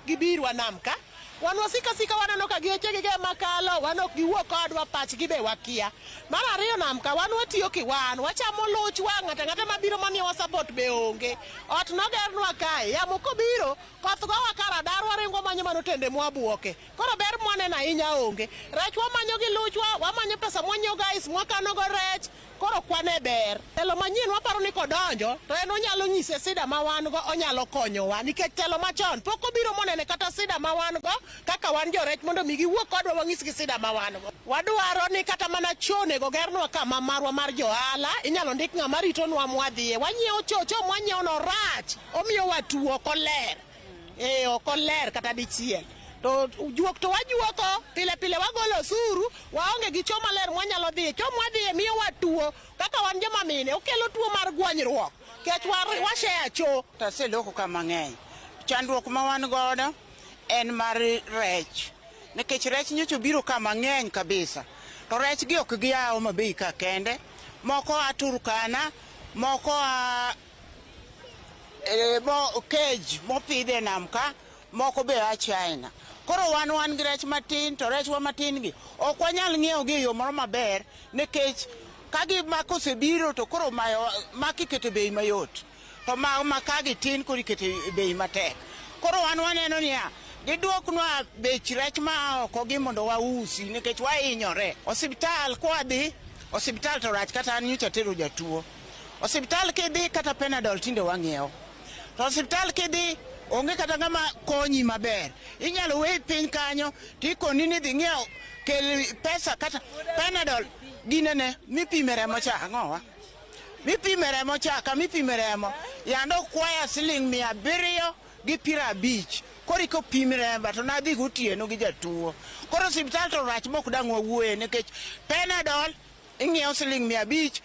gibirwa nam ka. Wan wasika waneno ka geche gige makalo, wan ok giwuok kodwa pachgi be wakia. Mar ariyo nam ka wan watiyo kiwan, wachamo luch wa ng'ata mabiro mamiyowa support be onge. Ot nogernwa kae, yamo kobiro, koth gowa kara dar waringo manyo manotende mwabuoke. Koro ber mwaneno ahinya onge. Rech wamanyo gi luchwa, wamanyo pesa mwanyiewo guys, mwakanogo rech. Koro kwane ber. Telo manyien waparo ni kodonjo, to en onyalo nyise sida ma wan go, onyalo konyowa. Nikech telo machon pok obiro monene kata sida ma wan go, kaka wan jorech mondo mi giwuok kodwa wang'isgi sida ma wan go. Wadwaro ni kata mana chone go gernwa kama marwa mar johala, inyalo ndik ng'ama ritonwa mwadhiye. Wanyiewo cho mwanyiewo no rach, omiyo watuo ok oler. Ok oler kata dichiel. To juok to wajuoko pile wagolo osuru, waonge gi choo maler mwanyalo dhi. Choo mwadhiye miyo watuo, kaka wan joma mine, okelo tuo mar gwanyruok. Kech washare choo. Taseloko kama ng'eny. Chandruok ma wan godo en mar rech. Nikech rech nyocho biro kama ng'eny kabisa. To rech gi ok gia Homa Bay ka kende. Moko a Turkana, moko a cage mopidhe nam ka, moko be a China. Koro wan gi rech matin, to rech wa matin gi ok wanyal ng'iewo gi yo moro maber, nikech ka gimako osebiro to koro makiketo bei mayot, to ka gitin koro iketo bei matek. Koro waneno niya, giduoknwa bech rech ma oko gi mondo wausi, nikech wahinyore. Osiptal kwadhi, osiptal to rach, kata an nyocha tero jatuo. Osiptal kidhi kata Panadol tinde wang'iewo. To osiptal kidhi onge kata ng'ama konyi maber. Inyalo we piny kanyo tikoni ni dhi ng'iewo kel pesa kata Panadol ginene mipime remo cha ang'owa. Mipime remo cha mipime remo yando kwaya Sh750. Koro kopime remo to nadhi gotieno gi jatuo. Koro osiptal to rach mok dang' wawuoye, nikech Panadol ing'iewo Sh500,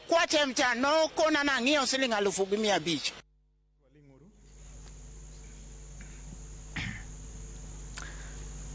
kwatem cha no kona na ng'iewo Sh1,500.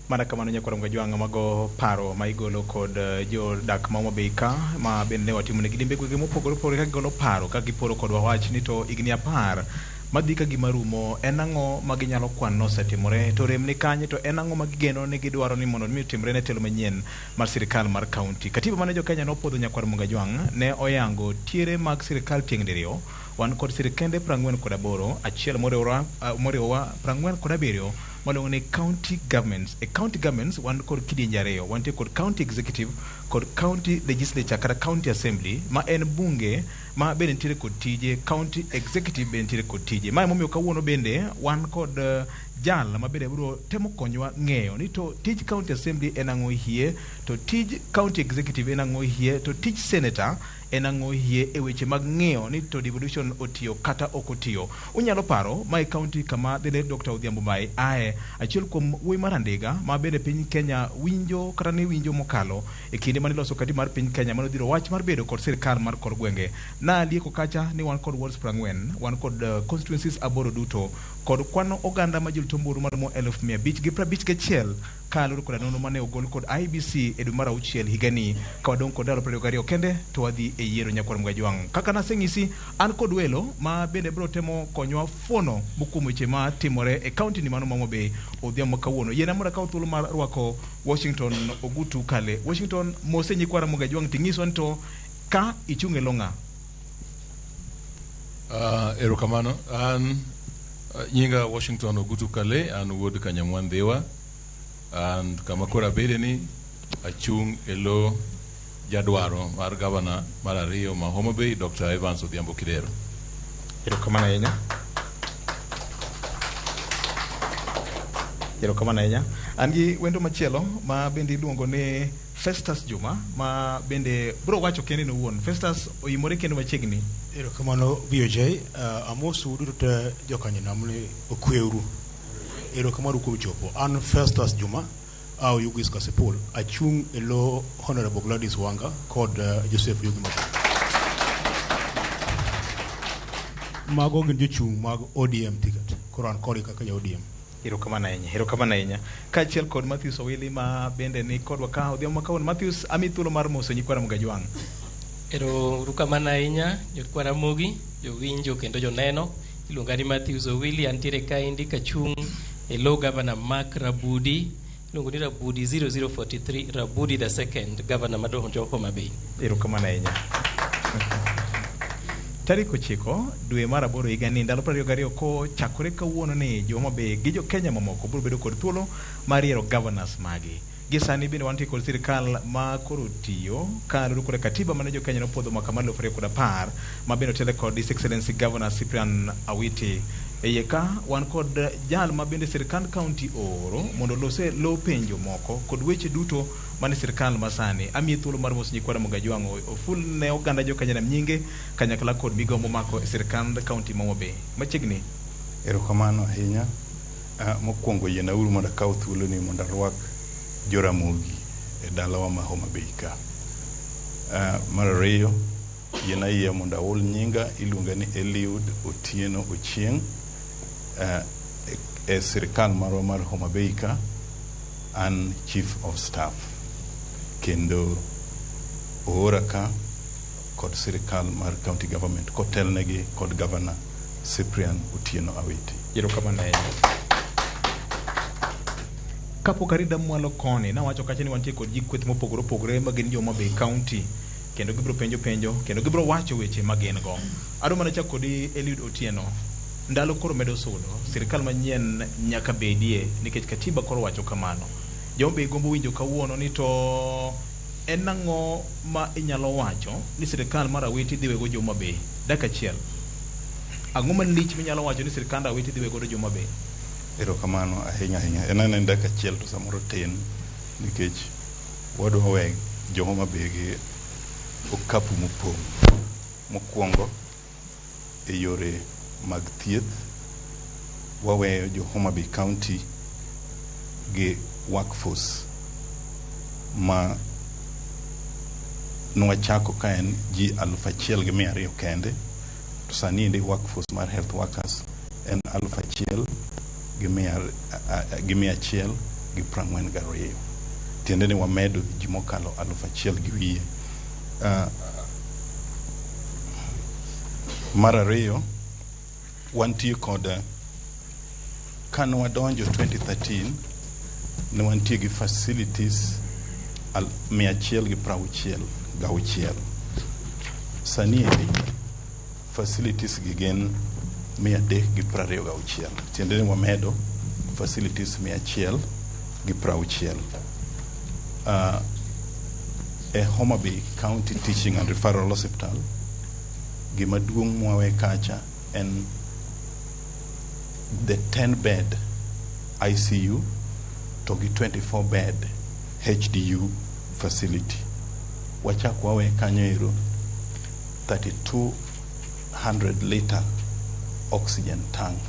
Mana kamano nyakwaro Gweng mago paro ma igolo kod jodak ma Homa Bay ka ma bende watimo ne gidimbe gwenge mopogore opogore ka gigolo paro ka giporo kod wach ni to igni 10 madhi ka gima rumo en ang'o ma ginyalo kwano osetimore to rem ni kanye to en ang'o ma gigeno ni gidwaro ni mondo mi otimre ne telo manyien mar sirikal mar kaunti. Katiba mane jo Kenya nopodho nyakwaro Gweng ne oyango tiere mag sirikal tieng' diriyo, wan kod sirikende 48, achiel moriwa 47 malongo ni county governments. E county governments wan kod kidienje ariyo, wan kod county executive kod county legislature kata county assembly ma en bunge ma bende nitiere kod tije, county executive bende nitiere kod tije. Mae momiyo kawuono bende wan kod jal ma bende biro temo konyowa ng'eyo ni to tij county assembly en ang'o hie, to tij county executive en ang'o hie, to tij senator en ang'o hie e weche mag ng'eyo ni to devolution otiyo kata ok otiyo. Unyalo paro mae county kama dede Dr. Odhiambo Mai ae, achiel kuom wuoyi mar Andega ma bende piny Kenya winjo kata ne winjo mokalo e kinde mane loso katiba mar piny Kenya mane odhiro wach mar bedo kod sirikal mar kor gwenge. Na lieko kacha ni wan kod wards 40, wan kod constituencies aboro duto kod kwano oganda ma jolto mburu mar mo 551 kalure kod anono mane ogol kod IBC e dwe mar 6 higani ka wadong' kod ndalo 22 kende to wadhi e yiero nyakwaro Gweng. Kaka naseng'isi an kod welo ma bende biro temo konyowa fuono mokuom weche ma timore e kaunti ni mano ma Homa Bay odhiambo kawuono. Yiena mondo akaw thuolo mar rwako Washington Ogutu Kale. Washington mose nyikwaro Gweng ting'iswa ni to ka ichung' e longa. Erokamano, an nyinga Washington Ogutu Kale, an wuod Kanyamwan Dhiwa, and kama kora bede ni achung' e lo jadwaro mar gavana mar ariyo ma Homa Bay, Dr. Evans Odhiambo Kidero. Erokamano ahinya. Erokamano ahinya. An gi wendo machielo ma bende iluongo ni Festus Juma ma bende bro wacho kende no wuon. Festus oyimore kendo machiegni. Erokamano BOJ, amosu duto jokanyo namne okweuru. Erokamano kuom chopo. An Festus Juma au Yugis Kasipul achung' e lo Honorable Gladys Wanga kod Joseph Yugi mago gin jochung' mag ODM ticket. Koro an kodi kaka ja ODM. Erokamano ahinya. Kaachiel kod Matthews Owili ma bende ni kodwa ka odhiambo kawuono. Matthews, ami thuolo mar moso nyikwara Gweng. Erokamano ahinya jokwara mogi, jowinjo kendo joneno. Iluonga ni Matthews Owili, antiere kaendi kachung' e lo Governor Mark Rabudi, iluongo ni Rabudi 0043, Rabudi the second, Governor madonjo Homa Bay. Erokamano ahinya. Tarik 9 dwe mar 8 higa ni ndalo 22 ko chakore kawuono ni Homa Bay gi jo Kenya mamoko biro bedo kod thuolo mar yiero governors magi. Gi sani bende wantie kod sirkal ma koro tiyo kaluwore kod katiba mane jo Kenya nopodho mwaka mar 2010 ma bende otele kod His Excellency Governor Cyprian Awiti. Eye ka wan kod jal ma bende sirkand county oro mondo lose lo penjo moko kod weche duto mane sirkal masani amiye thuolo mar mos nyikwara Mogajwang' oful ne oganda jo Kenya nam nyinge kanyakla kod migomo mako sirkand county ma Homa Bay. Machiegni erokamano ahinya. Mokwongo yenauru mondo akaw thuolo ni mondo arwak jo Ramogi e dalawa ma Homa Bay ka. Mar ariyo yena yie mondo aol nyinga iluonga ni Eliud Otieno Ochieng' e sirkal marwa mar Homa Bay ka, an chief of staff kendo oora ka kod sirkal mar county government kotelnegi kod governor Cyprian Otieno Awiti. Erokamano ahinya. Kapok arida mwalo koni na wacho kacha ni wantie kod ji kweth mopogore opogore ma gin jo Homa Bay County kendo gibiro penjo kendo gibiro wacho weche ma gin go. Ado mana chako kodi Eliud Otieno. Ndalo koro medo sudo sirkal manyien nyaka bedie nikech katiba koro wacho kamano. Jo Homa Bay gombo winjo kawuono ni to en ang'o ma inyalo wacho ni sirkal mar Awiti dhi wego jo Homa Bay. Dakika achiel. Ang'o man lich minyalo wacho ni sirkal Awiti dhi wego jo Homa Bay? Erokamano ahinya ahinya. En dakika achiel to samoro tin nikech wadwa we jo Homa Bay gi okapu mopong'. Mokwongo e yore mag thieth waweyo jo Homa Bay County gi workforce ma nwachako ka en ji 1,200 kende, to sani ndi workforce mar health workers en 1,142. Tiende ni wamedo ji mokalo 1,000 gi wiye. Mar ariyo wantie kod kano wadonjo 2013 ne wantie gi facilities 166. Sani endi facilities gi gen 326. Tiende ni wamedo facilities 160. E Homa Bay County Teaching and Referral Hospital gima duong' mwawe kacha en the 10-bed ICU to gi 24-bed HDU facility. Wachak wawe kanyo ero 3,200 liter oxygen tank.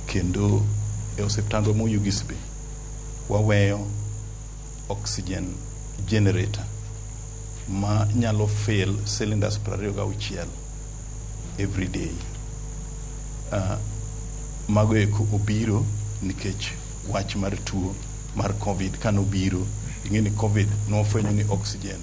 Kendo e osiptandwa mo Yugisbe waweyo oxygen generator ma nyalo fill cylinders 26 every day. Mago eko obiro nikech wach mar tuo mar COVID kano biro. Ingeni COVID no fwenyo ni oxygen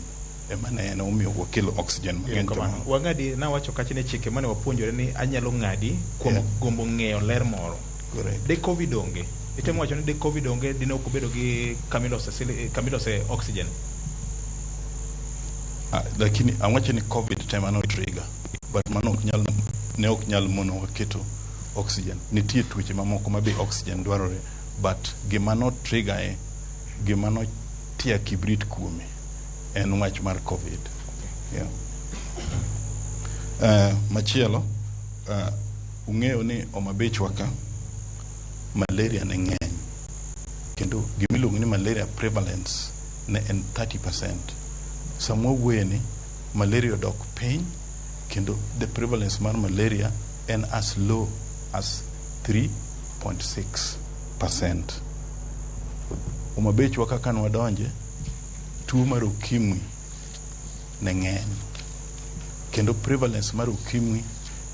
emane en omiyo wakelo oxygen magento. Wangadi na wacho kacha ne chike mane wapuonjore ni anyalo ngadi kuom gombo ng'eyo ler moro. Correct. De COVID onge. Itemo wacho ni de COVID onge dine ok obedo gi kamilose oxygen. Lakini awacho ni COVID tema no trigger, but mano ok nyal mono waketo oxygen. Nitie tuoche mamoko ma be oxygen dwarore, but gima no trigger gima no tia kibrit kuome en wach mar COVID. Yeah. Machielo ung'eyo ni Homa Bay chwaka malaria ne ng'eny kendo gimiluongo ni malaria prevalence ne en 30%. Samwa wuoyeni malaria dok piny kendo the prevalence mar malaria en as low as 3.6%. Homa Bay chwaka kan wadonje tuo mar ukimwi ne ng'eny kendo prevalence mar ukimwi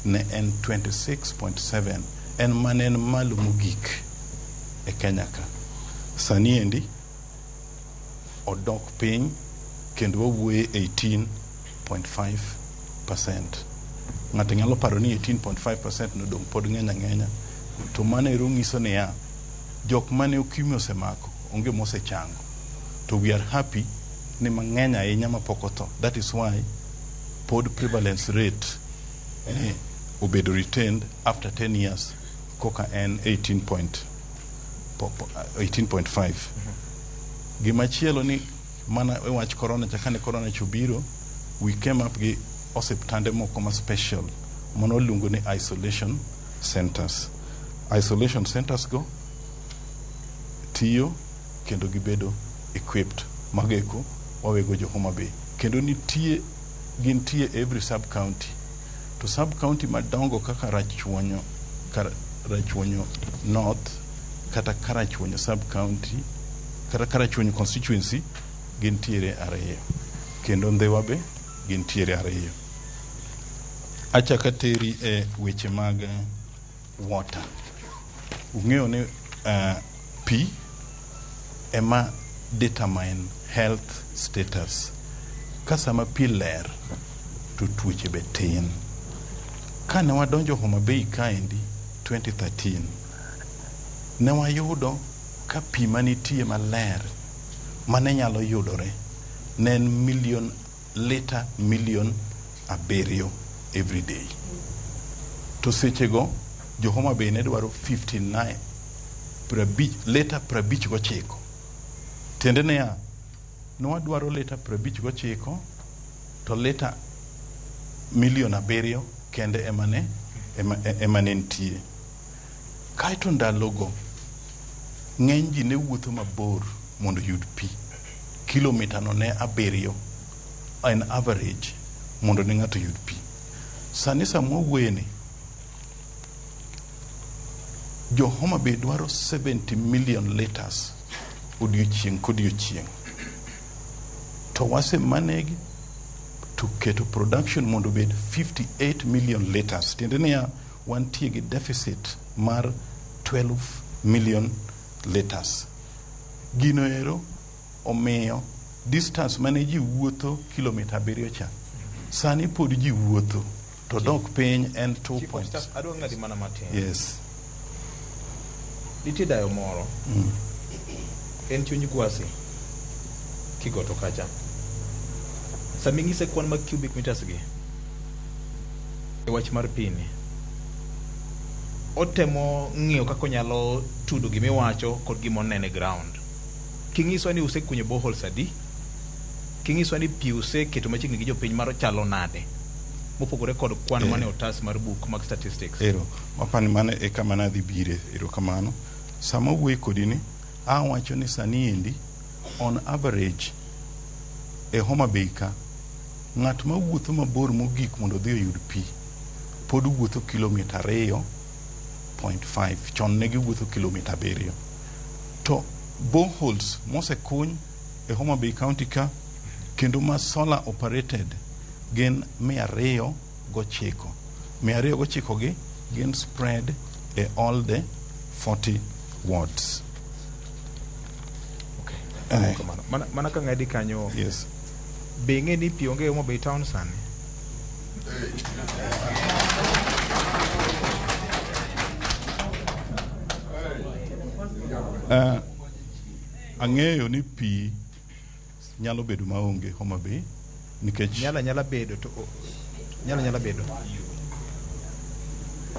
ne en 26.7. En manen malo mogik e Kenya ka. Sani endi odok piny kendo wawuoye 18.5%. Ng'ato nyalo paro ni 18.5% nodong' pod ng'eny ang'enya, to mano ero ng'iso ni ya jok mane ukimwi osemako onge mosechango, to we are happy ni mang'eny ahinya mapok otho. That is why pod prevalence rate obedo retained after 10 years koka en 18.5. Gimachielo ni mana e wach corona chakane corona chubiro, we came up gi osiptande moko ma special mono luongo ni isolation centers. Isolation centers go tiyo kendo gibedo equipped mageko wawego jo Homa Bay, kendo gintie every sub county. To sub county madongo kaka Rachuonyo North kata Karachuonyo sub county kata Karachuonyo constituency gintiere 2, kendo Ndhewa be gintiere 2. Achaka teri e weche mag water. Ung'eyo ni pi ema determine health status. Kasama pi ler to tuoche be tin. Kane wadonjo Homa Bay kaendi 2013, ne wayudo ka pi manitie maler mane nyalo yudore ne en million 7 every day. To sechego jo Homa Bay ne dwaro 59 lita 59. Tiende ne ya wadwaro lita 59 to lita 7 million kende emane ntie. Kaito ndalogo ng'eny ji ne wuotho mabor mondo yud pi. Kilomita no ne 7 an average mondo ne ng'ato yud pi. Sani samo wene jo Homa Bay dwaro 70 million liters odiochieng' kodiochieng'. To wase manegi to keto production mondo bed 58 million liters. Tiende niya wantie gi deficit mar 12 million liters. Gino ero omiyo distance mane ji wuotho kilomita 7 cha sani pod ji wuotho to dok piny en 2 points. Adwa ng'adi mana matin. Yes. Nitie dayo moro. En chuny gwasi kigoto kacha. Sami ng'ise kwan mag cubic meters gi e wach mar pini. Otemo ng'iyo kaka onyalo tudo gimiwacho kod gimonene ground. King'iswa ni usekunyo boreholes adi, king'iswa ni pi useketo machiegni gi jopiny mar chalo nade, mopogore kod kwan mane otas mar book mag statistics. Wapani mane e kama nadhi bire, kamano. Sama wuoyo kodi ni awacho ni sani endi on average e Homa Bay ka ng'at ma wuotho mabor mogik mondo dhi oyud pi pod wuotho kilomita 2.5, chon ne giwuotho kilomita 7. To boreholes mosekuny e Homa Bay County ka kendo ma solar operated gin 209. 209 gi gin spread e all the 40 wards. Mana ka ng'adi kanyo. Yes. Be ng'e ni pi onge Homa Bay town sani? Ang'eyo ni pi nyalo bedo maonge Homa Bay nikech nyala bedo.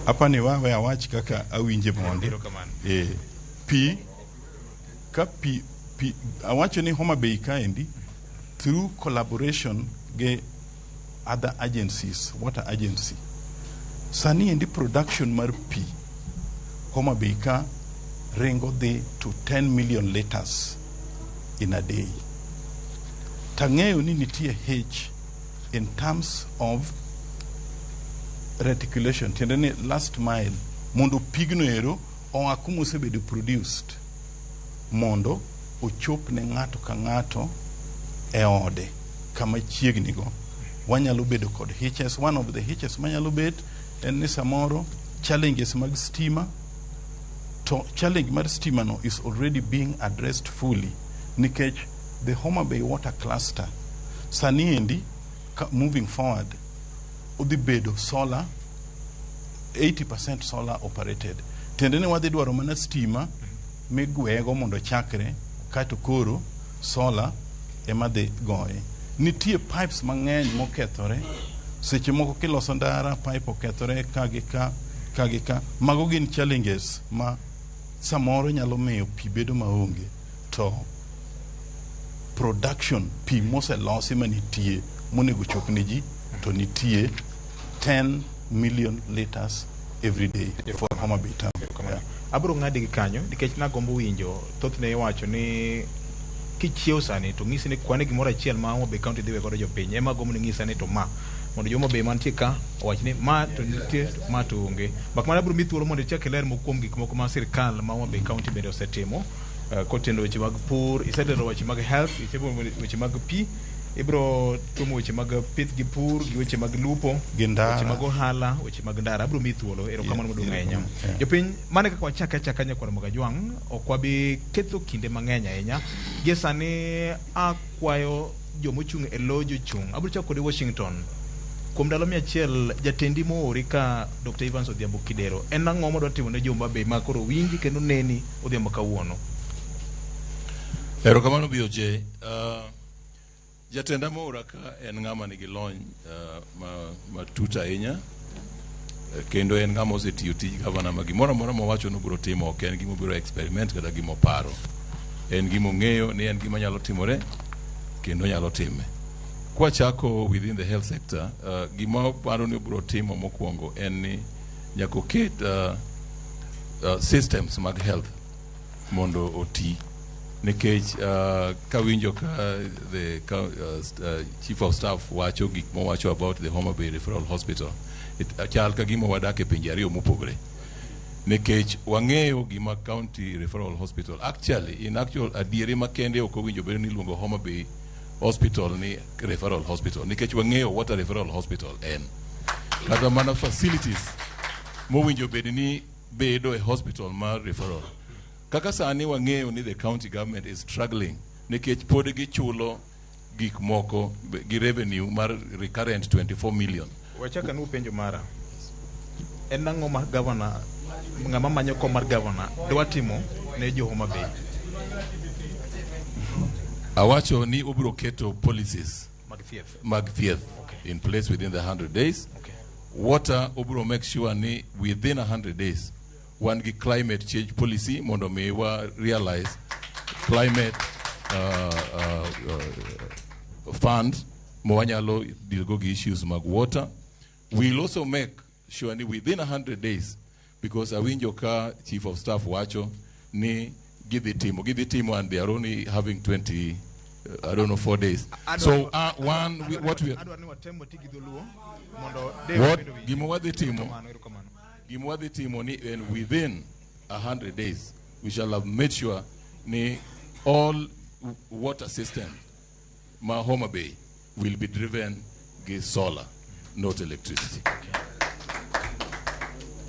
Apa ni wawe awach kaka awinje mondo. Pi awacho ni Homa Bay kaendi through collaboration ge other agencies, water agency. Sani endi production mar pi Homa Bay ka ringo dhi to 10 million liters in a day. Tang'eyo ni nitie H in terms of reticulation, tiende ni last mile, mondo pigno ero oa kuma osebedo produced mondo ochop ne ng'ato ka ng'ato e ode kama chiegni go. Wanyalo bedo kod HS. One of the HS manyalo bet en ni samoro challenges mag stima. To challenge mar stima no is already being addressed fully nikech the Homa Bay water cluster sani endi moving forward udhi bedo solar 80% solar operated. Tiende ni wadhi dwaro mana stima migwego mondo chakre kato koro solar ema dhi goye. Nitie pipes mang'eny mokethore, seche moko kiloso ndara pipe okethore ka. Mago gin challenges ma samoro nyalo miyo pi bedo maonge, to production pi moselosi manitie monego chop ne ji to nitie 10 million liters every day for Homa Bay town. Abro ng'adi gi kanyo nikech nagombo winjo thothne iwacho ni kichiew sani to ng'isi ni kwane gimoro achiel ma Homa Bay County dhiwe godo jopiny ema gombo ni ng'isa ni to ma mondo Homa Bay mantie ka owach ni ma to nitie ma to onge. Bak mana abro mi thuolo mondo ichak iler mokuom gik moko ma sirkal ma Homa Bay County bende osetimo kotendo weche mag pur, isetero weche mag health, isetero weche mag pi, ibro tumo weche mag pith gi pur gi weche mag lupo, weche mag ohala, weche mag ndara. Abro mi thuolo erokamano maduong' ahinya. Jopiny mane kaka wachaka nyakwar Moga Jwang ok wabi ketho kinde mang'eny ahinya. Gie sani akwayo jomochung' e lo jochung'. Abro chako kod Washington. Kuom ndalo 100 jatendi moori ka Dr. Evans Odhiambo Kidero en ang'o modwa timo ne Homa Bay ma koro winji kendo neni Odhiambo kawuono? Erokamano BOJ. Jatenda moora ka en ng'ama nigi lony matut ahinya, kendo en ng'ama osetiyo tij gavana ma gimoro amora mowacho no biro timo, ok en gima biro experiment kata gima paro. En gima ng'eyo ni en gima nyalo timore kendo nyalo time. Kwa chako within the health sector, gima paro ni biro timo mokwongo en ni nyaka oket systems mag health mondo oti. Nikech kawinjo ka the chief of staff wacho gik mowacho about the Homa Bay Referral Hospital, chal ka gima wadak e pinje ariyo mopogore. Nikech wang'eyo gima County Referral Hospital actually adieri makende ok owinjo bedo ni luongo Homa Bay Hospital ni Referral Hospital, nikech wang'eyo what a Referral Hospital en. Kata mana facilities mowinjo bedo ni bedo e hospital mar referral. Kaka sani wang'eyo ni the county government is struggling nikech pod gichulo gik moko gi revenue mar recurrent 24 million. Wachaka nu penjo mara. En ang'o ma governor ng'ama manyo kom mar governor dwa timo ne jo Homa Bay? Awacho ni obiro keto policies mag thieth okay, in place within the 100 days. Okay. Water obiro make sure ni within 100 days one gi climate change policy mondo me wa realize climate fund mo wanyalo deal go gi issues mag water. We'll also make sure ni within 100 days, because awinjo ka chief of staff wacho ni give the team and they are only having 20 I don't know 4 days. So what the team and within 100 days we shall have made sure ni all water system ma Homa Bay will be driven with solar, not electricity.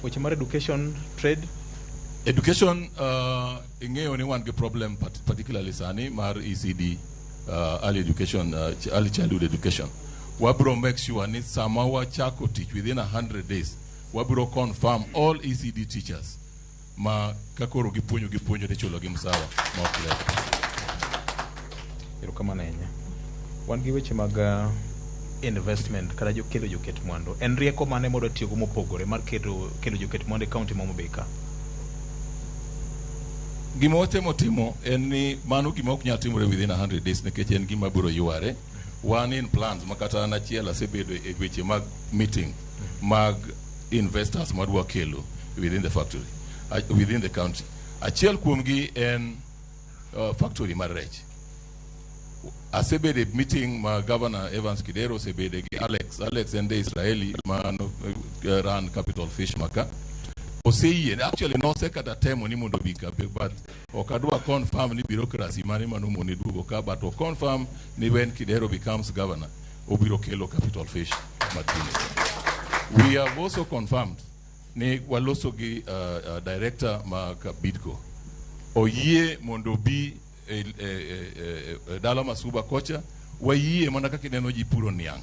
Which mar education, trade? Education, ingeo ni one problem particularly sani mar ECD, early education, early childhood education. Wabro make sure ni samawa chako teach within 100 days. Wabro confirm all ECD teachers ma kakoro gipunyo de chulo gi msawa ma okle. Kama nenya. Wan gi weche mag investment kada kelo joket mwando. En rieko mane modo tiyo mopogore mar kelo joket mwando e county ma Homa Bay ka? Gima watemo en ni mano gima ok nyal timore within 100 days nikech en gima biro yuare. One in plans makata na chiela sebedo e weche mag meeting mag investors madwa kelo within the factory, within the country. Achiel kuomgi en factory mar rech. Asebede meeting ma Governor Evans Kidero sebede gi Alex and the Israeli man ran Capital Fish Maka. Oseye actually no sekata temo ni mondo bika, but okadwa confirm ni bureaucracy mani manumo ni dugo ka, but o confirm ni when Kidero becomes governor obiro kelo Capital Fish Martini. We have also confirmed ni waloso gi director ma Bidco oye mondo bi dala masuba kocha wayie mana kaka neno ji puro niang.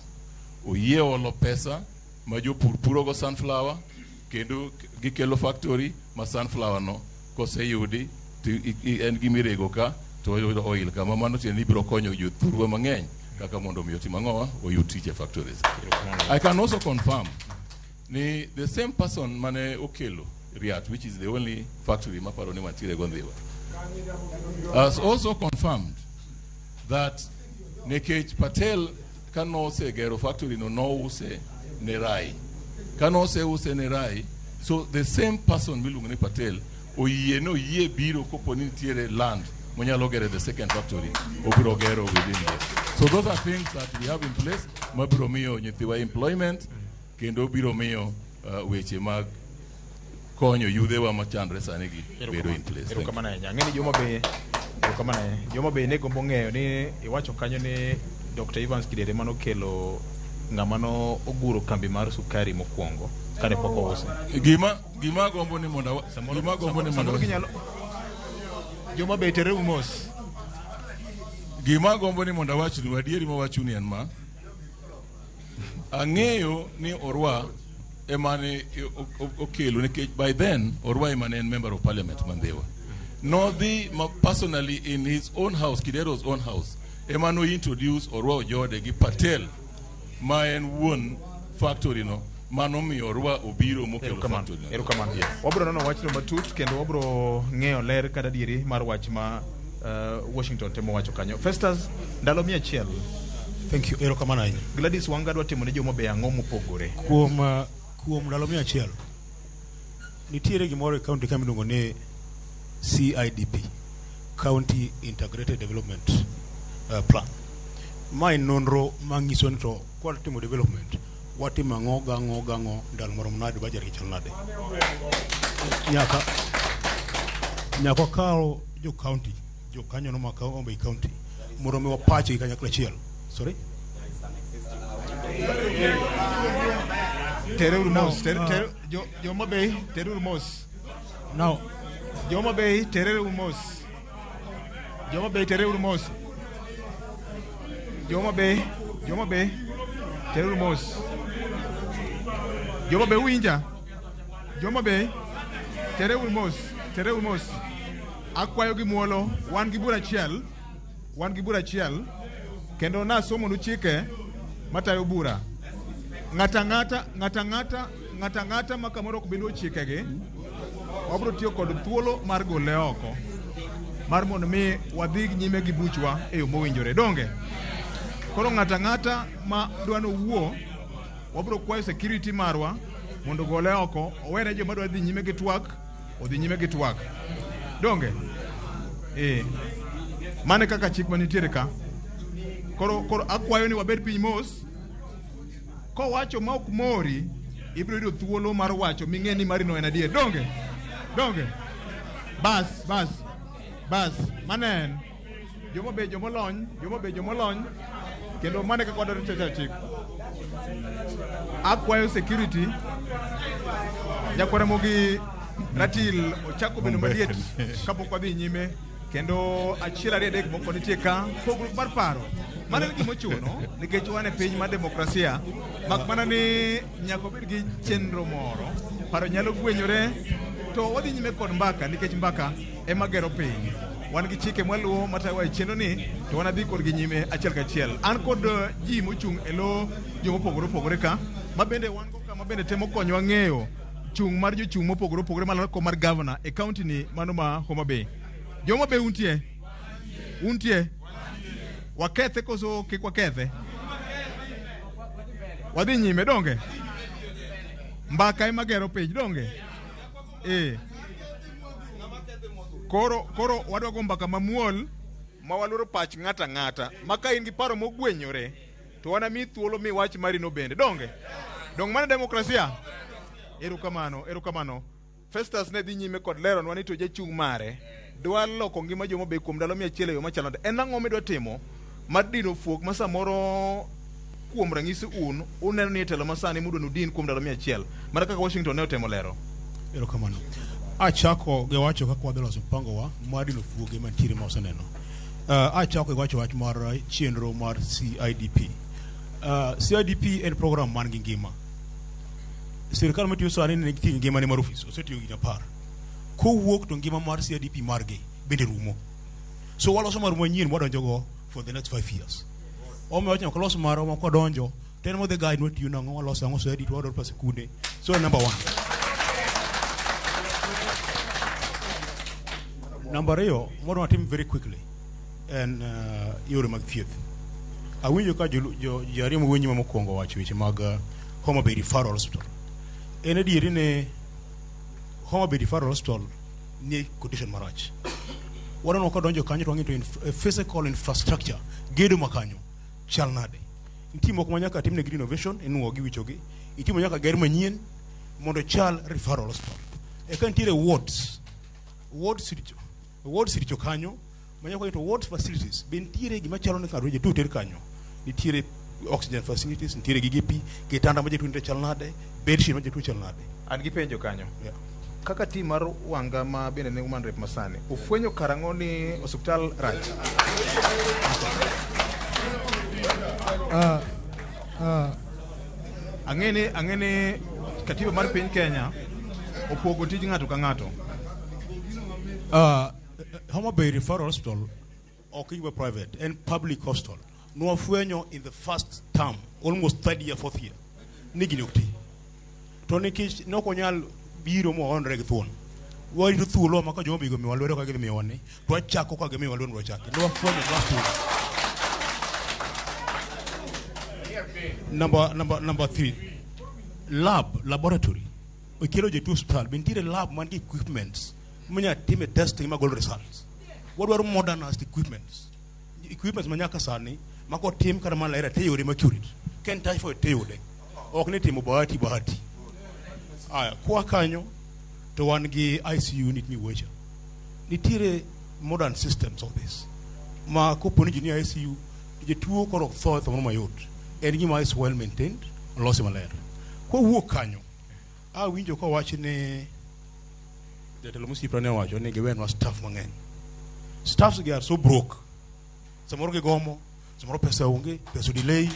Oye olo pesa ma jo puro go sunflower kendo gikelo factory ma sunflower no koseyudi en gimirego ka to oyudo oil ka mano tiende ni biro konyo jothurwa mang'eny kaka mondo mi otim ang'owa oyud tich e factories. I can also confirm ni the same person mane okelo Riat, which is the only factory maparo ni mantiere Gondhiwa, has also confirmed that nekech Patel kanose gero factory no use ne Rai. Kanose use ne Rai, so the same person miluongo ni Patel oyie biro kopo ni nitiere land monyalo gere the second factory obiro gero within there. So those are things that we have in place mabiro miyo nyithiwa employment kendo biro miyo weche mag konyo yudhewa machandre sani gi bedo in place. Ng'eni joma be ne gombo ng'eyo ni iwacho kanyo ni Dr. Evans Kidere manokelo ng'amano oguro kambi mar sukari mokwongo kane pok ouse. Gima gombo ni mondo joma be tere umos. Gima gombo ni mondo awach ni adieri mawacho ni en ma ang'eyo ni Orwa emane okelo nikech by then Orwa emane en member of parliament Mandhewa. Nodhi personally in his own house, Kidero's own house, emano introduce Orwa Ojode gi Patel ma en wuon factory no mano mi Orwa obiro mokelo factory. Erokamano. Wabro nono wachno matut kendo wabro ng'eyo ler kada dieri mar wach ma Washington temo wacho kanyo. Festus, ndalo 100. Thank you. Erokamano ahinya. Gladys Wangado timo ne joma be ang'o mopogore. Kuom ndalo 100 nitiere gimoro e county kama iluongo ni CIDP, County Integrated Development Plan. Ma nonro manyiso ni to kwatimo development watimo ang'o ndalo moro manade bajar gi chal nade. Nyaka kawo jo county jo kanyo no makao Homabay County mondo mi wapache gi kanyakla achiel. Sorry? Terur Mos, Joma Bay, Terur Mos. Now, Joma Bay, Terur Mos. Joma Bay, Terur Mos. Joma Bay, Terur Mos. Joma Bay Winja. Joma Bay, Terur Mos. Akwayo gi muolo, wan gi bura achiel. Kendo na somo nu chike matayo bura. Ng'ata makamoro kubendo chikege wabro tiyo kod thuolo mar gole oko mar mondo mi wadhi nyime gi buchwa e yo mowinjore donge. Koro ng'ata ma dwano wuo wabro kwayo security marwa mondo gole oko owene joma dwa dhi nyime gi twak odhi nyime gi twak donge. Mane kaka chik manitiere ka. Koro akwayo ni wabed piny mos. Ko wacho ma ok mori ibiro yudo thuolo mar wacho ming'eni marino en adier donge. Bas manen joma be jomolony kendo mane ka kwadoro chik akwayo security Ramogi Ratil ochako bedo maliet kapok wadhi nyime kendo achiel ariyo adek moko nitie ka pogruok mar paro mane gimo chuno nikech wan e piny mar demokrasia mak mana ni nyaka bed gi chenro moro paro nyalo gwenyore to wadhi nyime kod mbaka nikech mbaka ema gero piny. Wan gi chike mwaluwo matawa e chenro ni to wan adhi kod gi nyime achiel kachiel. An kod ji mochung' e lo jomopogore ka ma bende wan go kama bende temo konyowa ng'eyo chung' mar jochung' mopogore malako mar governor e county ni mano ma Homa Bay. Joma be untie wakethe koso kik wakethe wadhi nyime donge. Mbaka ema gero page donge. Koro wadwa go mbaka mamuol ma waloro pach ng'ata maka in gi paro mogwenyore to wana mi thuolo mi wach marino bende donge. Dong mana demokrasia. Erokamano. Festus ne dhi nyime kod lero nwani to jachung' mare dwa loko ngima joma be kuom ndalo 100 yo machalo nade. En ang'o midwa timo madino fuok ma samoro kuom ranyisi uneno ni telo masani mudwano din kuom ndalo 100 mana kaka Washington ne otemo lero. Erokamano. Achako ge wacho kaka wadhi loso mpango wa madino fuoge mantiere ma oseneno. Achako ge wacho wach mar chenro mar CIDP. CIDP en program man gi ngima. Sirkal matiyo sani ne nigi ngima ne mar ofis osetiyo gi 10. Kowuok to ngima mar CIDP margi bende rumo. So waloso mar manyien wadonjo go for the next 5 years. Omo wacho kolos mar omo kodonjo ten mo the guide not you nango waloso ngo so edit wador pa sekunde. So number 1. Number 2, what want him very quickly and yore mag thieth. Awinjo ka jari mo wenyi mokongo wacho weche mag Homa Bay Referral Hospital. En adieri ne Homa Bay Referral Hospital ni condition marach. Wala no kodonjo kanyo to ngito physical infrastructure gedo makanyo chal nade. Ntimo ko manyaka timne green innovation enuo gi wichogi. Itimo nyaka ger manyien mondo chal referral hospital. E kan tire wards siricho kanyo manyaka to ward facilities ben tire gima chalo ne karoje tu ter kanyo. Nitire oxygen facilities, nitire gigipi, kitanda maje tu chal nade, bedsheet maje tu chal nade. An gi penjo kanyo. Yeah. Kaka tim mar wanga ma bende ne human rep masani ufwenyo karango ni hospital rach. Angene katiba mar piny Kenya opogo tij ng'ato ka ng'ato. Homa Bay Referral Hospital okay private and public hospital no afwenyo in the first term almost 3rd year 4th year nigi nyokti to nikech no konyal biro mo onre githon wari to thuolo maka jomo bigo mi walwero ka gimi woni to achako ka gimi walwero chake no afwenyo number 3 laboratory okelo je tu hospital bentire lab man gi equipments munya time testing magol results wadwaro modernized equipments manyaka sani mako tim kar malera te yore accurate ken typhoid te yode ok ni timo bahati aya kwa kanyo to wan gi ICU unit mi wecha nitire modern systems of this ma ko poni jini ICU je tuo korok thought mo mayot en gima is well maintained losi malera ko wuok kanyo winjo ko wach ne jatelo musipra ne wacho ni giwen wa staff mang'eny. Staffs are so broke. Samoro gi gomo, samoro pesa onge, pesa delay.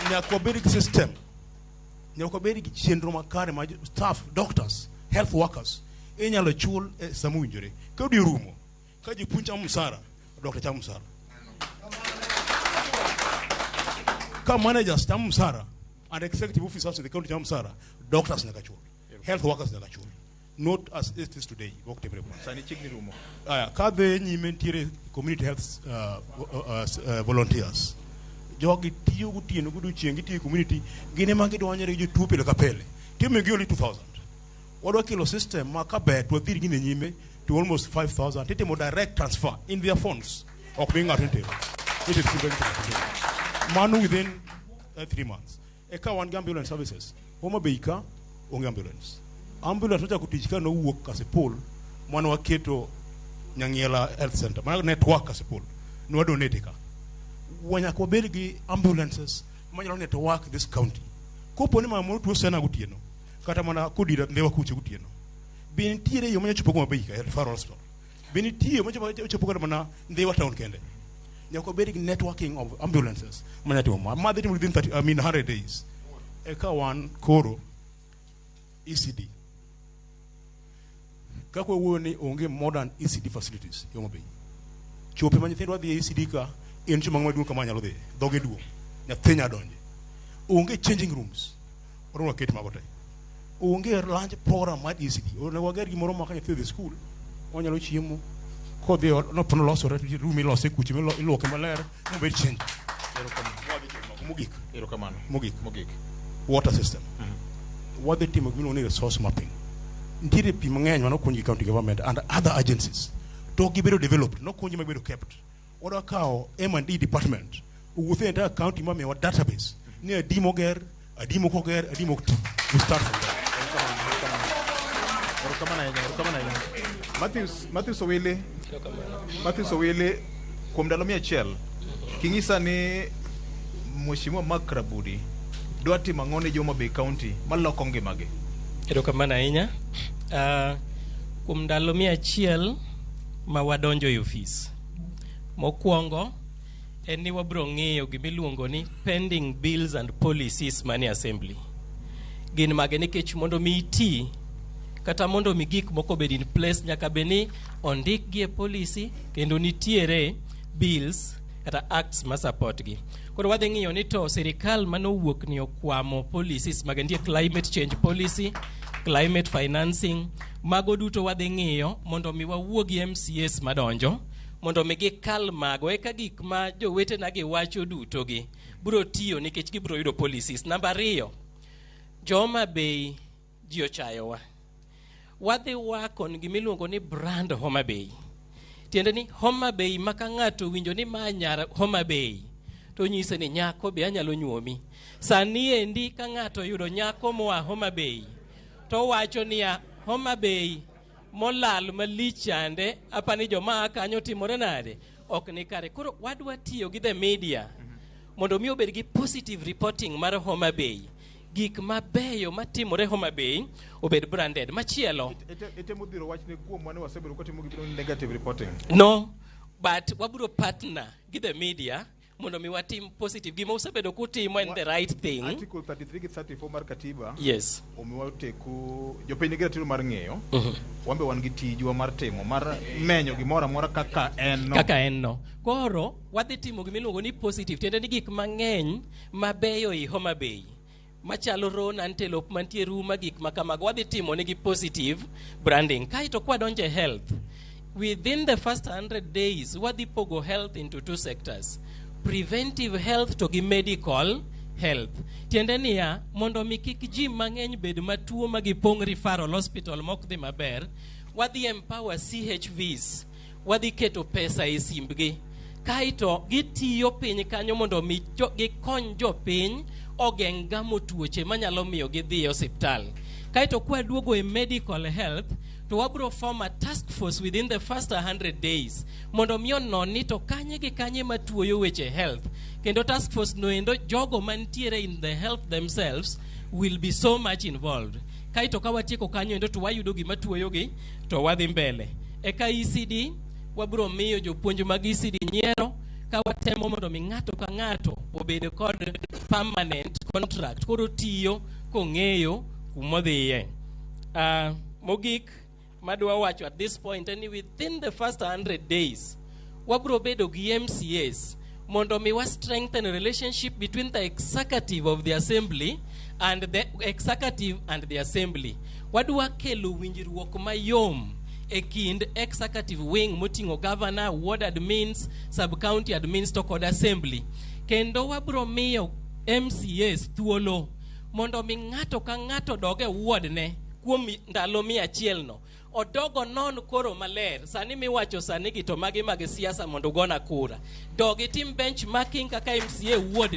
Nyako bedi system. Nyako bedi chenro makare ma staff, doctors, health workers. Inyalo chul samu injure. Ka di rumo. Ka ji puncha msara, doctor cha msara. Ka managers cha msara and executive officers in the county cha msara, doctors na kachul. Health workers na kachul. Not as it is today. Sani chikni rumo. Ka the nyimentiere community health volunteers. Jogi tiyo gutieno gudu chiengi tiyo community gine mangi doanyere ju tupe le kapele. Tiyo gi only 2,000. Wadwa kilo system makabe to thiri gine nyime to almost 5,000. Tete mo direct transfer in their funds. Ok being attentive. It is simple. Manu within 3 months. Eka one ambulance services. Homa Bay ka onge ambulance. Ambulance wacha kutichika no wuok Kasipul mwana waketo Nyangiela Health Center mana network Kasipul no donate ka wanya ko belgi ambulances manyalo network this county ko poni ma mo to sena gutieno kata mana kudira ndewa kuche gutieno bin tire yo manya chupo ko Bay ka referral hospital bin tire mo chupo ko mana ndewa town kende nyako belgi networking of ambulances manya to ma within 100 days eka one koro ECD kako woni onge modern ECD facilities Homa Bay chope manyithindo adhi ECD ka en chuma ng'ama duong' kama nyalo dhi dhoge duong' nyathina donje onge changing rooms oro ket mago te onge lunch program mar ECD ono wager gimoro ma ka nyathi dhi school onyalo chiemo ko dhi no pono loso room ilose kuchi iloke maler mo bet change mogik water system what the team of resource mapping ntire pi mang'eny mano konyi county government and other agencies to gibedo developed no konyi mabedo kept oda kao M&D department uguthe entire county mame wa database ni adimo koger adimo we start from there. Matthew Sowile kuom dalo 100 king'isa ni Mheshimiwa Makrabudi dwa timo ang'o ne Homa Bay County maloko ngimagi. Erokamano ahinya. Kuom ndalo 100 ma wadonjo e ofis. Mokwongo en ni wabro ng'iyo gimiluongo ni pending bills and policies mani assembly. Gin mage nikech mondo mi iti kata mondo mi gik moko bed in place nyaka beni ondik gi e policy kendo nitiere bills kata acts ma support gi. Koro wadhi ng'iyo ni to sirikal manowuok ni okwamo policies mag nitie climate change policy, climate financing, mago duto wadhi ng'iyo mondo mi wawuogi MCAs madonjo mondo mi gikal mago eka gik ma jowetena gi wacho duto gi biro tiyo nikech gibiro yudo policies. Namba 2, Homa Bay ji ochayowa. Wadhi wakon gimiluongo ni brand Homa Bay. Tiende ni Homa Bay maka ng'ato winjo ni ma nyar Homa Bay to nyise ni nyako be anyalo nyuomi. Sani endi ka ng'ato yudo nyako moa Homa Bay to wacho niya Homa Bay molal malichande apani joma kanyo timore nade ok ni kare. Koro wadwa tiyo gi the media mondo mi obed gi positive reporting mar Homa Bay, gik mabeyo matimore Homa Bay obed branded. Machielo ete modhiro wach ne kuom wane wasebedo kotimo gibiro negative reporting. No, but waburo partner gi the media mondo mi watim positive gima usebedo kutimo in the right thing. Article 33 gi 34 mar katiba. Yes. Omiwa teku jopiny gi ratiro mar ng'eyo. Wambe wan gi tijwa mar timo mar menyo gimoro amora kaka en no. Kaka en no. Koro wadhi timo gimiluongo ni positive, tiende ni gik mang'eny mabeyo i Homa Bay machalo ron antelope mantie Ruma gik makamago wadhi timo nigi positive branding. Kaito kwa donje health, within the first 100 days wadhi pogo health into 2 sectors, preventive health to gi medical health. Tiende niya mondo mi kik ji mang'eny bed matuo magipong' referral hospital mok dhi maber, wadhi empower CHVs, wadhi keto pesa e simbgi kaito gitiyo piny kanyo mondo mi gikony jopiny ogeng' gamo tuoche manyalo miyo gidhi e osiptal. Kaito kwa duogo e medical health to wabro form a task force within the first 100 days mondo mi ononi to kanye gi kanye matuoyo weche health, kendo task force no endo jogo mantiere in the health themselves will be so much involved. Kaito ka watieko kanyo endo to wayudo gima tuoyo gi to wadhi mbele. Eka ECD wabro miyo jopuonj mag ECD nyiero ka watemo mondo mi ng'ato ka ng'ato obed kod permanent contract koro tiyo kong'eyo kumodhiye. Mogik madwa wacho at this point and within the first 100 days wabro bedo gi MCAs mondo mi wa strengthen a relationship between the executive of the assembly and the executive and the assembly. Wadwa kelo winjruok mayom e kind executive wing moting'o governor, ward admins, sub-county admins to kod assembly. Kendo wabro miyo MCAs thuolo mondo mi ng'ato ka ng'ato doge ward ne kuom ndalo 100 no. Odogo non koro maler. Sani miwacho sani gi to magi mag siasa mondo gona kura. Dogi tim benchmarking kaka MCA ward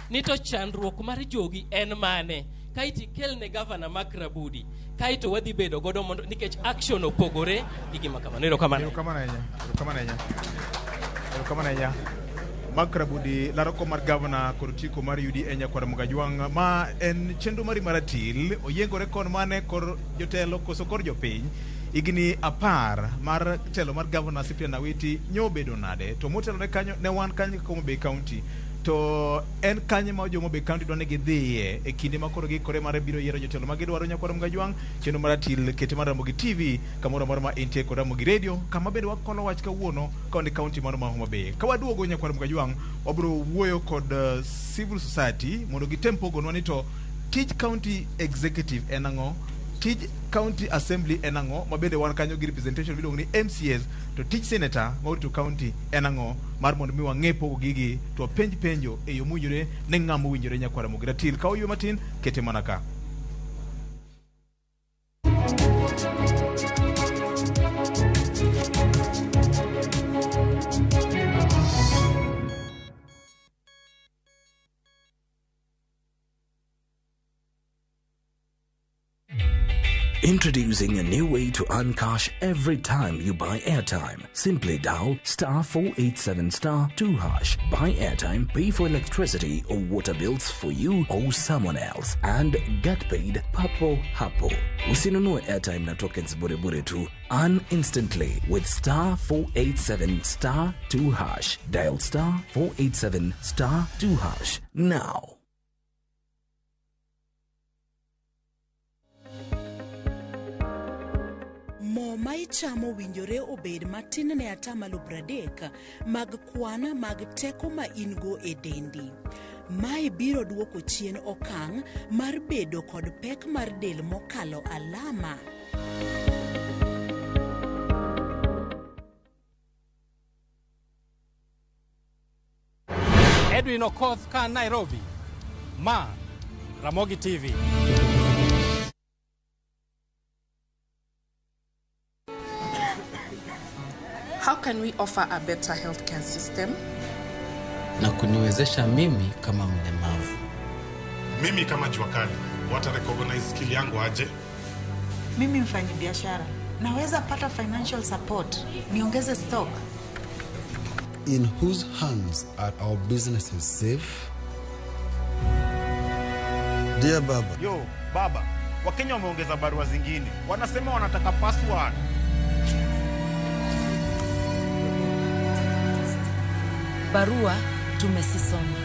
ni to chandruok mar jogi en mane. Kaiti kelne governor Makrabudi. Kaito wadhi bedo godo mondo nikech action opogore gi gima kamano. Kamana nya. Makrabudi laroko mar governor kortiko mar UDA nyakwar Mugajwang ma en chenro mari maratil oyengore kon mane kor jotelo koso kor jopiny igni 10 mar telo mar governor Cyprian Awiti nyobedo nade to motelo ne kanyo ne wan kanyo Homa Bay County to en kanye ma Homa Bay County done gidhiye e kinde makoro gikore mar biro yiero jotelo magidwaro nyakwar Mugajwang chenro maratil kete mar Ramogi TV kamoro mar ma intie kod Ramogi Radio kama bende wakono wach kawuono koni county mar Homa Bay. Ka waduogo nyakwar Mugajwang wabro wuoyo kod civil society mondo gitempo gonwa ni to tij county executive enango, tij county assembly enango mabende wan kanyo gi representation video ni MCAs to tij senator to county enango mar mondo mi wang'e pogo gigi to penjo e yo mujore ne ng'amo winjore nyakwar Ramogi Ratil ka oyo matin kete manaka. Introducing a new way to earn cash every time you buy airtime. Simply dial *487*2#. Buy airtime, pay for electricity or water bills for you or someone else, and get paid papo hapo. Usinunue airtime na tokens bure bure tu. Earn instantly with *487*2#. Dial *487*2# now. mo ma ichamo winjore obed matin ne atamalo 30 mag kwan mag teko ma ingo e dendi. Mae biro duoko chien okang' mar bedo kod pek mar del mokalo alama. Edwin Okoth ka Nairobi. Ma Ramogi TV. How can we offer a better healthcare system? Na kuniwezesha mimi kama mlemavu. Mimi kama juakali, wata recognize skill yangu aje? Mimi mfanyi biashara, naweza pata financial support, niongeze stock. In whose hands are our businesses safe? Dear Baba. Yo, Baba, Wakenya wameongeza barua zingine. Wanasema wanataka password. Barua tumesisoma.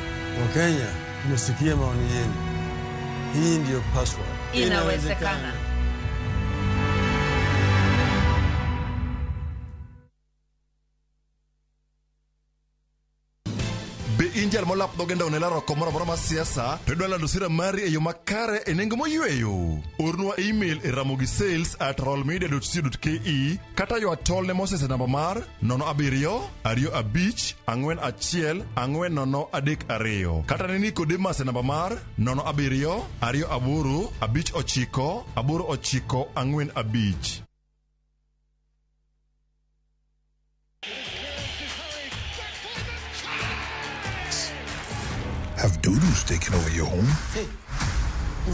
Wakenya, tumesikia maoni yenu. Hii ndio password. Inawezekana. Injal molap dogenda onela roko moro ma siasa to dwala dosira mari e yo makare e nengo moyweyo. Ornwa email e ramogis@rollmedia.co.ke kata yo atol ne Moses namba mar 0725414032 kata ne Nicodemus namba mar 07285985. Have doodles taken over your home? Hey, I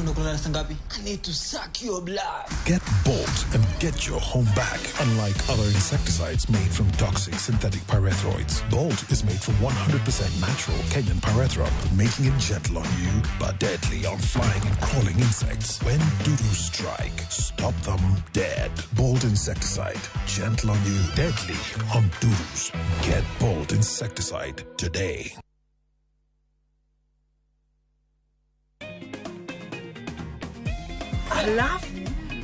need to suck your blood. Get Bolt and get your home back. Unlike other insecticides made from toxic synthetic pyrethroids, Bolt is made from 100% natural Kenyan pyrethrum, making it gentle on you but deadly on flying and crawling insects. When doodles strike, stop them dead. Bolt insecticide, gentle on you, deadly on doodles. Get Bolt insecticide today. Alafu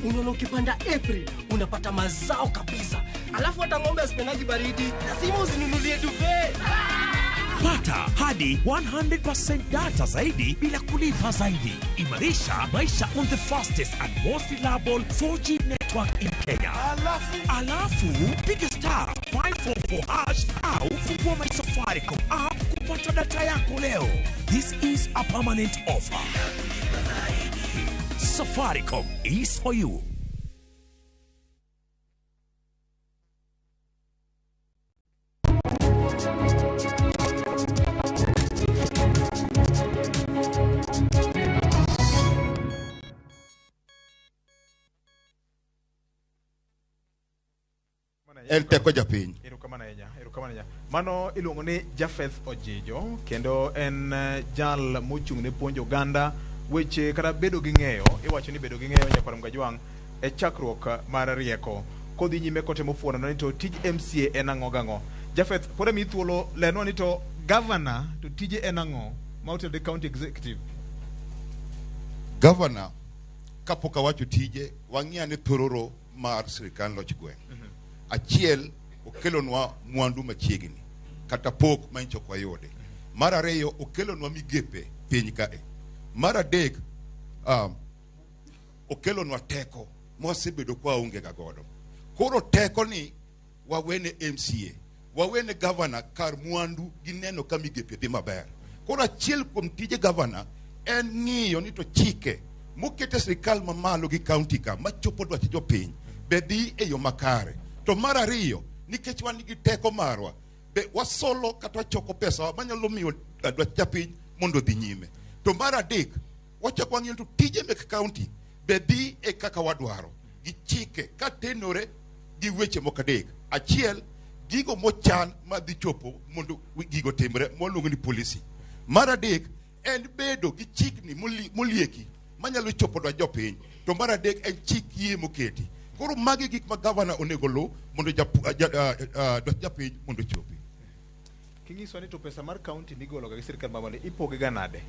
unaona ukipanda April unapata mazao kabisa. Alafu hata ng'ombe asipendaji baridi, lazima uzinunulie duvet. Pata hadi 100% data zaidi bila kulipa zaidi. Imarisha maisha on the fastest and most reliable 4G network in Kenya. Alafu piga star 544# au fungua my Safaricom app kupata data yako leo. This is a permanent offer. Safaricom is for you. El teko japiny. Erokamana. Mano iluongo ni Japheth Ojijo kendo en jal mochung' ne puonjo Uganda weche kata bedo gi ng'eyo. Iwacho ni bedo gi ng'eyo nyakwar Mgajwang' e chakruok mar rieko. Kodhi nyime kotemo fuono ni to tij MCA en ang'o gang'o. Japheth, pore mi thuolo lenwa ni to governor to tije en ang'o mounted the county executive. Governor kapok awacho tije wang'ia ni thororo mar sirikal loch gweng'. Achiel okelonwa mwandu machiegni kata pok ma inchok wayude. Mar ariyo okelonwa migepe piny kae. Mar adek okelonwa teko mwasebedo kwa onge ga godo. Koro teko ni wawene MCA, wawene governor kar mwandu gineno ka migepe dhi maber. Koro achiel kuom tije governor en ng'iyo ni to chike mokete sirikal mamalo gi county ka machopo dwach jopiny be dhi e yo makare. To mar ariyo nikech wan gi teko marwa be wasolo kata choko pesa manyalo miyo dwach japiny mondo dhi nyime. To mar adek wachako ng'iyo to tije mek county be dhi e kaka wadwaro gi chike ka tenore gi weche moko adek. Achiel gigo mochan ma dhi chopo mondo gigo timre moluongo ni policy. Mar adek en bedo gi chikni molieki manyalo chopo dwach jopiny. To mar adek en chik yie moketi. Koro magi gik ma governor onego lu mondo dwach japiny mondo chopi. Kingiso ni to pesa mar county migolo ga sirikal mamalo ipoge ga nade?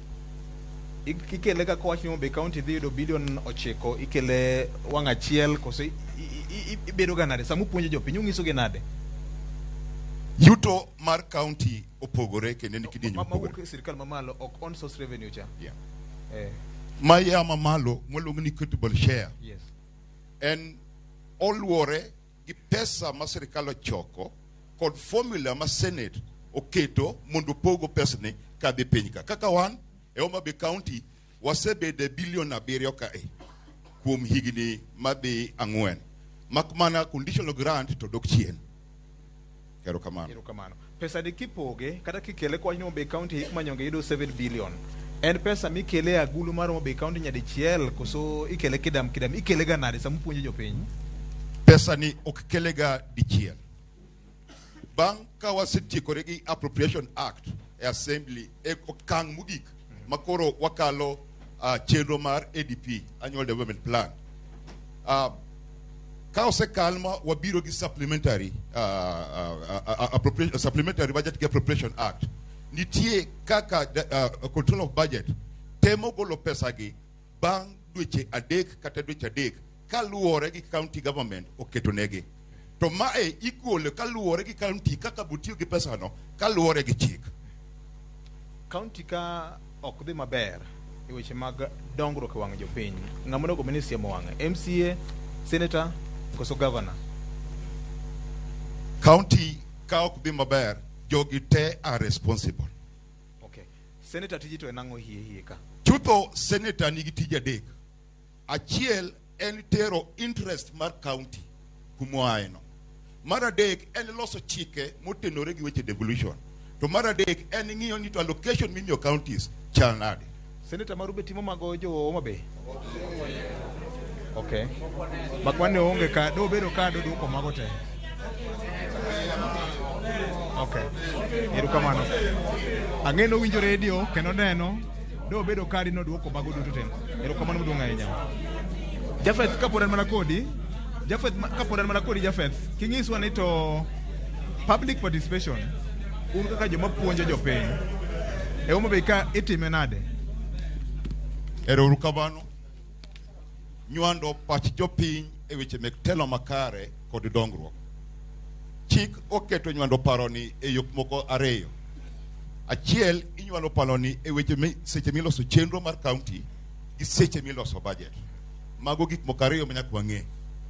ikele ka kowacho ni Homa Bay County dhi yudo bilion 9 ikele wang' achiel kose ibedo ga nade sama upuonjo jopiny ung'iso gi nade? Yuto mar county opogore kendo ni kidienje opogore. Mawuok sirkal mamalo ok on source revenue cha. Maya mamalo moluongo ni equitable share. Yes. En oluwore gi pesa ma sirkal ochoko kod formula ma Senate oketo mondo pogo pesa ni kadhi piny ka. Kaka wan e Homa Bay County wasebede bilion 7 kae kuom higni madhi 4. Mak mana conditional grant to dok chien. Erokamano. Pesa de kipoge kata kikele kwa Homa Bay County hik manyonge yudo 7 billion. En pesa mikele agulu mar Homa Bay County nyadichiel koso ikele kidam ikele ga nade sama upuonjo jopiny? Pesa ni ok kele ga dichiel. Bang' ka wasetiekore gi Appropriation Act e Assembly e okang' mogik makoro wakalo chenro mar ADP, Annual Development Plan. Ka osekalma wabiro gi supplementary budget appropriation act. Nitie kaka control of budget temo golo pesa gi bang' dweche 3 kata dweche 3 kaluwore gi county government oketo negi. To mae igole kaluwore gi county kaka butiyo gi pesa no kaluwore gi chik. County ka ok dhi maber e weche mag dongruok e wang' jopiny, ng'ama onego bed ni siemo wang'e? MCA, senator koso governor? County ka ok dhi maber, jogi te are responsible. Okay. Senator tiji to enang'o hie ka? Chutho senator nigi tije 3. Achiel en tero interest mar county kumoae no. Mar adek en loso chike motenore gi weche devolution. To mar adek en ng'iyo ni to allocation mimiyo counties chal nade. Senator marube timo mago jo Homa Bay? Okay. Bakwane onge ka do bedo ka do duoko mago te. Okay. Erokamano. Ang'eno winjo radio kendo neno do bedo ka dino duoko mago duto te. Erokamano maduong' ahinya. Jafeth kaporan mana kodi. Jafeth king'iswa ni to public participation un kaka joma puonjo jopiny e Homa Bay ka itime nade? Erokamano. Nywando pach jopiny e weche mek telo makare kod dongruok. Chik oketo nywando paroni e yok moko 2. Achiel inywalo paroni e weche seche miloso chenro mar county gi seche miloso budget. Mago gik moko 2 manyaka wang'e.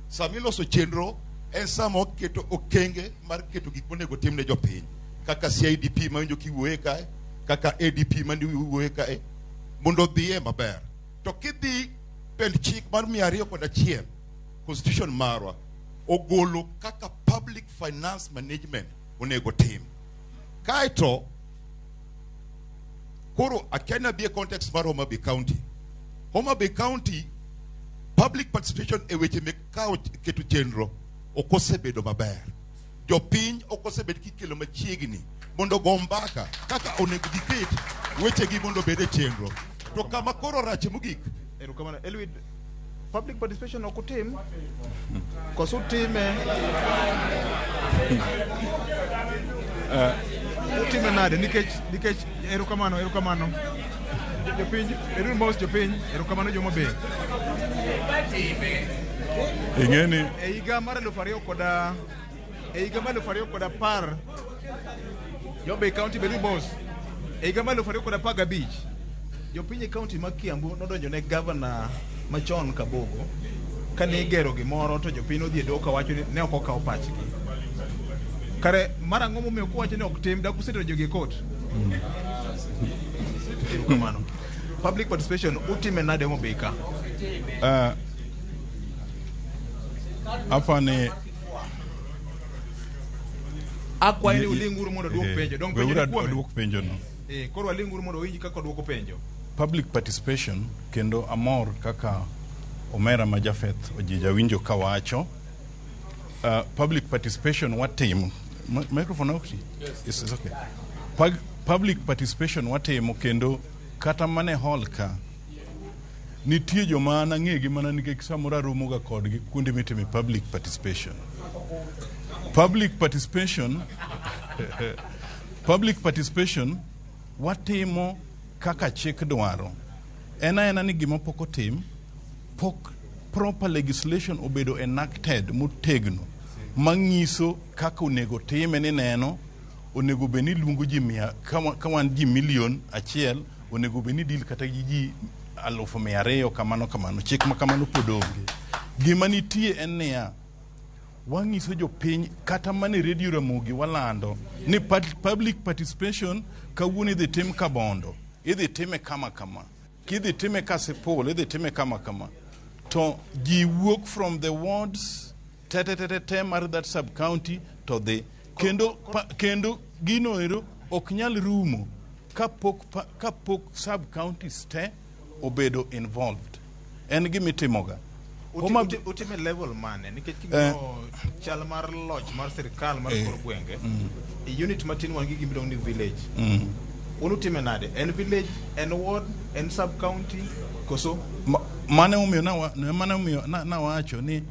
Sama iloso chenro en sama oketo okenge mar keto gik monego timne jopiny kaka CIDP manjo kiwuoye kae, kaka ADP manjo kiwuoye kae mondo dhiye maber. To kidhi pend chik mar 201 constitution marwa ogolo kaka public finance management onego tim. Kaito koro akena be context mar Homa Bay County. Homa Bay County public participation e weche mek kao keto chenro okosebedo maber. Jopiny okosebedo kikelo machiegni mondo go mbaka kaka onego giket weche gi mondo bede chenro. To kama koro rache mogik. Erokamano. Elwid, public participation okutim koso time utime nade nikech erokamano jopiny erun mos jopiny erokamano Homa Bay. Ingeni e higa mar 2010 Homa Bay County bedu boss e higa mar 2015 jopiny e county ma Kiambu nodonjo ne governor machon Kabogo kane igero gimoro to jopiny odhi e doho kawacho ni ne ok okawo pachgi. Kare mar ang'o momiyo kuwacho ni ok tim dak usetero jogi e court? Erokamano. Public participation utime nade Homa Bay ka? Afane akwaye ni ulinguru mondo duok penjo. Dong penjo kuome. Duok penjo no. Koro alinguru mondo winji kaka duoko penjo. Public participation kendo amor kaka Omera ma Jafeth ojija winjo kawacho. Public participation watimo. Microphone okay? Yes, it's okay. Public participation watimo kendo kata mane hall ka nitie joma nang'egi mana nikech samoro aromo ga kodgi kuonde mitime public participation. Public participation watimo kaka chik dwaro ena ni gima pok otim, pok proper legislation obedo enacted motegno mangiso kaka onego time ni neno onego beni luongo ji mia ka wan ji milion achiel onego beni deal kata gi ji 200,000 kamano chik ma kamano podonge gima nitie en niya wangiso jopiny kata mane radio Ramogi walando ni public participation kawuono idhi tim kabondo idhi time kama kidhi time kasipul idhi time kama to ji wuok from the wards te mar that sub county to the kendo gino ero ok nyal rumo kapok sub counties te obedo involved en gimitimoga utime level mane nikech kingo chal mar loch mar sirkal mar kor gwenge unit matin wan gi gimidong ni village unutime nade en village en ward en sub county koso mane umiyo na wacho ni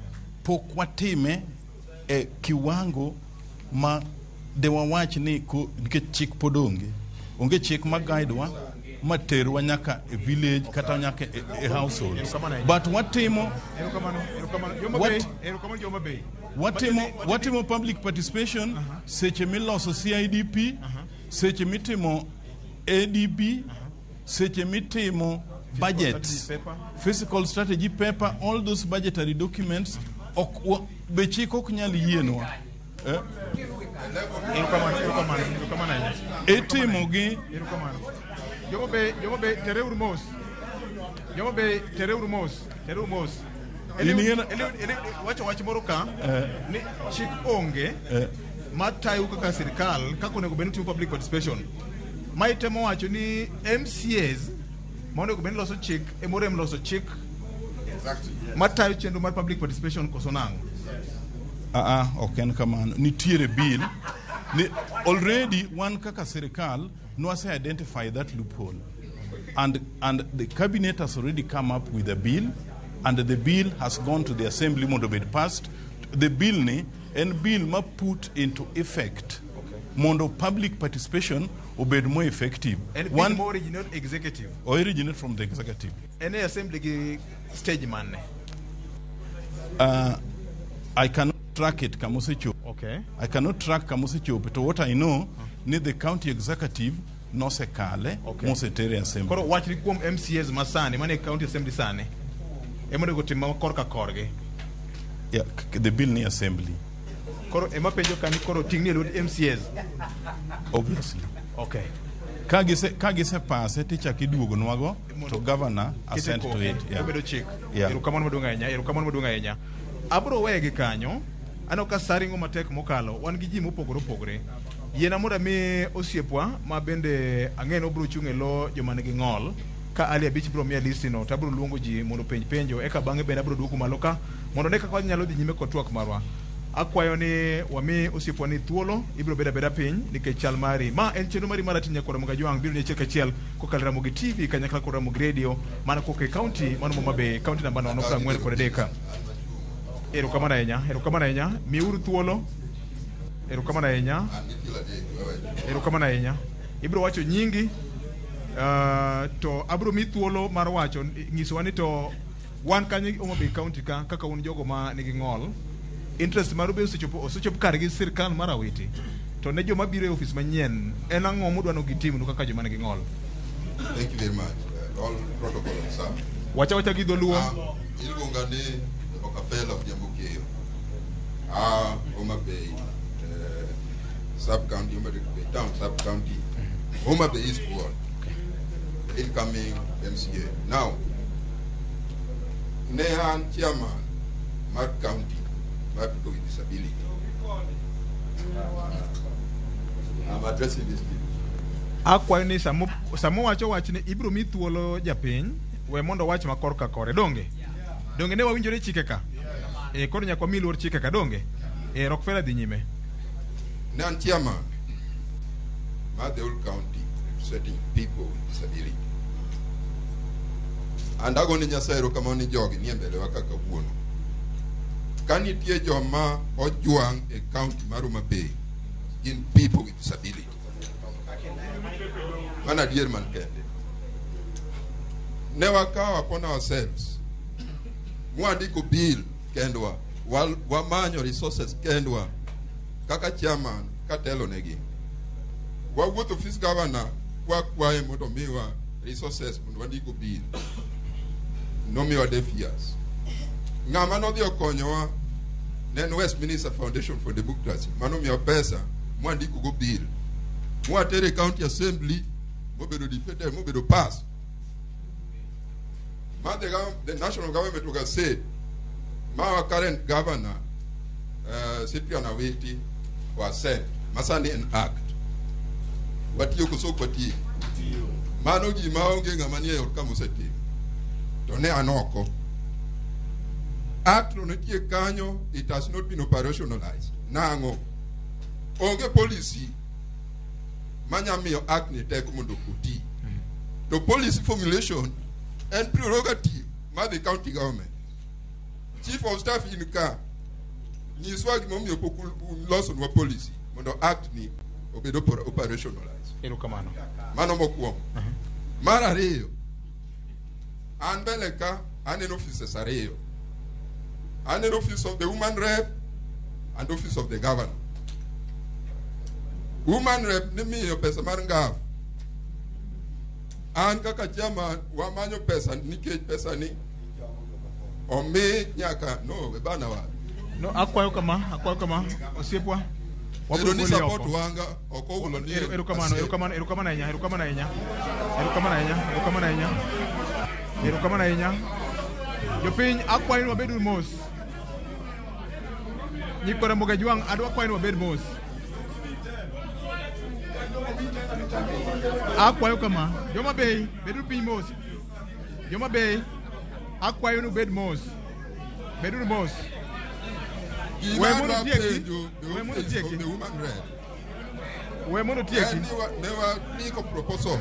pok watime e kiwango ma de wawach ni nikech chik podonge onge chik ma guide wa materwa nyaka e village kata nyaka e household but watimo watimo public participation seche miloso CIDP seche mitimo ADP seche mitimo budgets physical strategy paper all those budgetary documents be chik ok nyal yienwa itimo gi Jomobe tereur mos wacho moro ka ni chik onge matayo kaka sirkal kaka onego bed timo public participation maitemo wacho ni MCAs monego bed loso chik emorem loso chik matayo chenro mar public participation koso nango ok en kamano nitiere bill ni already one kaka sirkal Nwase identify that loophole and the cabinet has already come up with a bill and the bill has gone to the assembly mondo bed passed the bill ni en bill ma put into effect mondo public participation obed more effective and one more original executive or originate from the executive any assembly gi stage man I cannot track it kamosecho okay I cannot track kamosecho but what I know ni the county executive no se kale mose tere assembly koro wach ni kuom MCAs masani mane county assembly sani emone gotima korka korge yeah the bill ni assembly koro ema penjo kani koro tingni lod MCAs obviously okay kagise passe tichak iduogo nwago to governor assent to it bedo chik erokamano maduong' ahinya abro wege kanyo ano ka saringo matek mokalo wan gi ji mopogore yiena mondo mi osiepwa ma bende ang'eno bro chung' e lo joma nigi ng'ol ka ali abich bro mia listino tabro luongo ji mondo penjo eka bang'e bende abro duogo malo ka mondo ne kaka nyalo dhi nyime kod twak marwa akwayo ni wami osiepwa ni thuolo ibro beda piny nikech chal mari ma en chenro mari mar Atinyo kod Ramogi Jwang biro ne chel kachiel kokal Ramogi TV kanyakla kod Ramogi Radio mana koke county mano Homa Bay county namba 4 kod deka erokamano ahinya miuru thuolo erokamano ahinya ibro wacho nyingi to abro mi thuolo mar wacho nyisowa ni to wan kanyo Homa Bay county kaka un jogo ma nigi ng'ol interest maru be osechopo kar gi sirkal mar Awiti to ne joma biro e office manyien en ang'o mudwano gitim kaka joma nigi ng'ol. Thank you very much. All protocol sir. Wacha gi dholuo iluonga ni Okapela of Jambukeyo. Homa Bay sub county, Homa Bay town sub county, Homa Bay East Ward, incoming MCA. Now, Nehan chairman, Mark County, Mark people with disability. I'm addressing this people. Akwayo ni samo wacho wach ni ibro mi thuolo japiny we mondo wach makor ka kore donge ne wawinjore chike ka koro nyakwa mi luor chike ka donge Rockefeller dhi nyime. Nan chairman, the whole county representing people with disability. And I'm going to say, Rokamoni jogi ni mbele waka kabuono. Can it be joma ojuang a county Homa Bay in people with disability? Man a dear man kende. ne wakawo upon ourselves mwandiko bill kendwa wamanyo resources kendwa kaka chairman katelo negi wawuotho office governor wakwaye mondo miwa resources mondo wandiko bill nomiwa deaf ears ng'ama nodhi okonyowa ne Westminster Foundation for Democracy mano miwa pesa mwandiko go bill mwatere county assembly mobedo defeated mobedo pass. The national government will say, our current governor, Cyprian Awiti, was sent, Masani an act. What you could so pati. Manogi maonge ngamania yorkamuseti. Tone anoko. Act on a kanyo, it has not been operationalized. Nango. Onge policy. Manyamio act ni tekumundo kuti. The policy formulation and prerogative by the county government. Chief of staff in the car, ni swag momi opoku loss on policy, mondo act ni obedo operationalize. Erukamano. Mano mokuom. Mara reyo. Anbeleka, an office areyo. An office of the woman rep and office of the governor. Woman rep ni mi yo pesa marangaf. An kaka chama wamanyo pesa nikech pesa ni ome nyaka no bana wa no akwayo kama osiepwa wabiro ni support wanga okowulo ni erukamano ahinya jopiny akwayo ni wabed mos nyikora Moga Jwang adwa kwayo ni wabed mos akwayo kama Joma Bay bedu piny mos Joma Bay akwayo ni bed mos bedu mos we mono tieki never make a proposal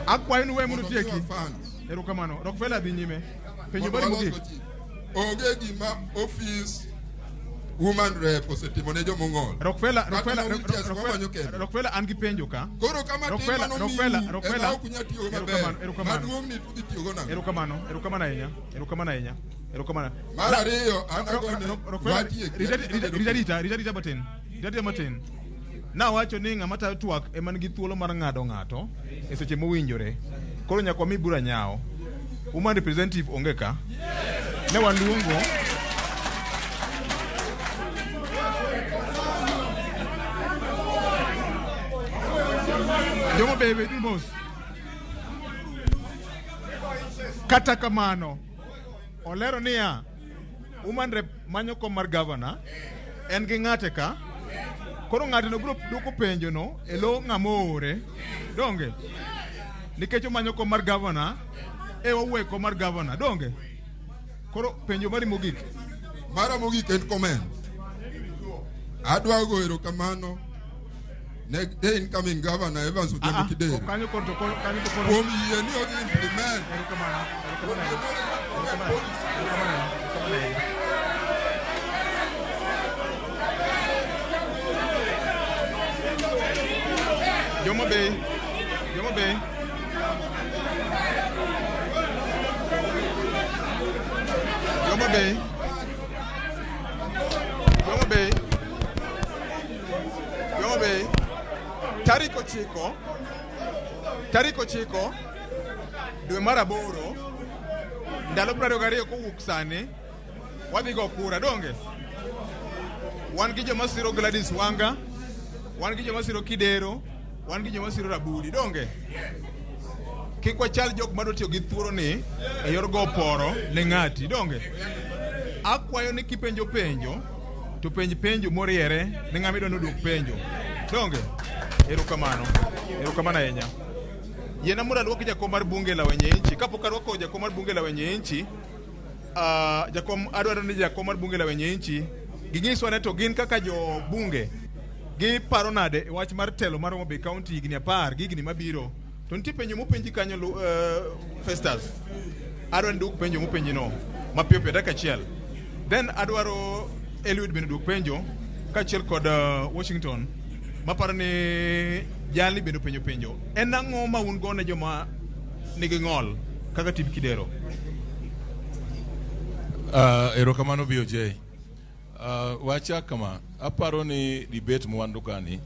akwayo ni we mono tieki erukamano Rockefeller dhi nyime penjo bari mogik onge gima office woman rep osetimo ne jomong'ol Rockefeller an gi penjo ka koro kama Rockefeller kunya tiyo maber maduong' ni tudhi tiyogo nang'o erukamano ahinya mar ariyo anagone rita matin nawacho ni ng'ama tayo twak ema nigi thuolo mar ng'ado ng'ato e seche mowinjore koro nyaka mi bura nyawo woman representative onge ka ne waluongo Joma Bay bedu mos kata kamano olero niya woman rep manyo kom mar governor en gi ng'ate ka koro ng'ate no biro duoko penjo no e lo ng'amore donge nikech omanyo kom mar governor e owe kom mar governor donge koro penjo mari mogik en comment adwa go erokamano ne the incoming governor Evans Odhiambo Kidero kanyo to kuom yie ni odhi implement Joma Bay tarik 9 dwe mar 8 ndalo 22 kowuok sani wadhi go kura donge wan gi joma siro Gladys Wanga wan gi joma siro Kidero wan gi joma siro Rabudi donge kik wachal jok madwa tiyo gi thuolo ni e yor go poro ne ng'ati donge akwayo ni kipenjo penjo to penjo moriere ne ng'ama idwa nodwok penjo donge erukamano ahinya yena mura lwok jakom mar bunge la wenye nchi kapok arwako jakom mar bunge la wenye nchi jakom adwaro ni jakom mar bunge la wenye nchi ginyiswa ne to gin kaka jo bunge gi paro nade wach mar telo mar Homa Bay County higni 10 gigni mabiro to nitie penjo mopenji kanyo Festus adwaro nduk penjo mopenji no mapiyo dakika achiel then adwaro Eliud bende duk penjo kachiel kod Washington maparo ni jali bende penjo en ang'o ma un go ne joma nigi ng'ol kaka tim Kidero. Erokamano BOJ. Wacha kama aparo ni debate mwandu kani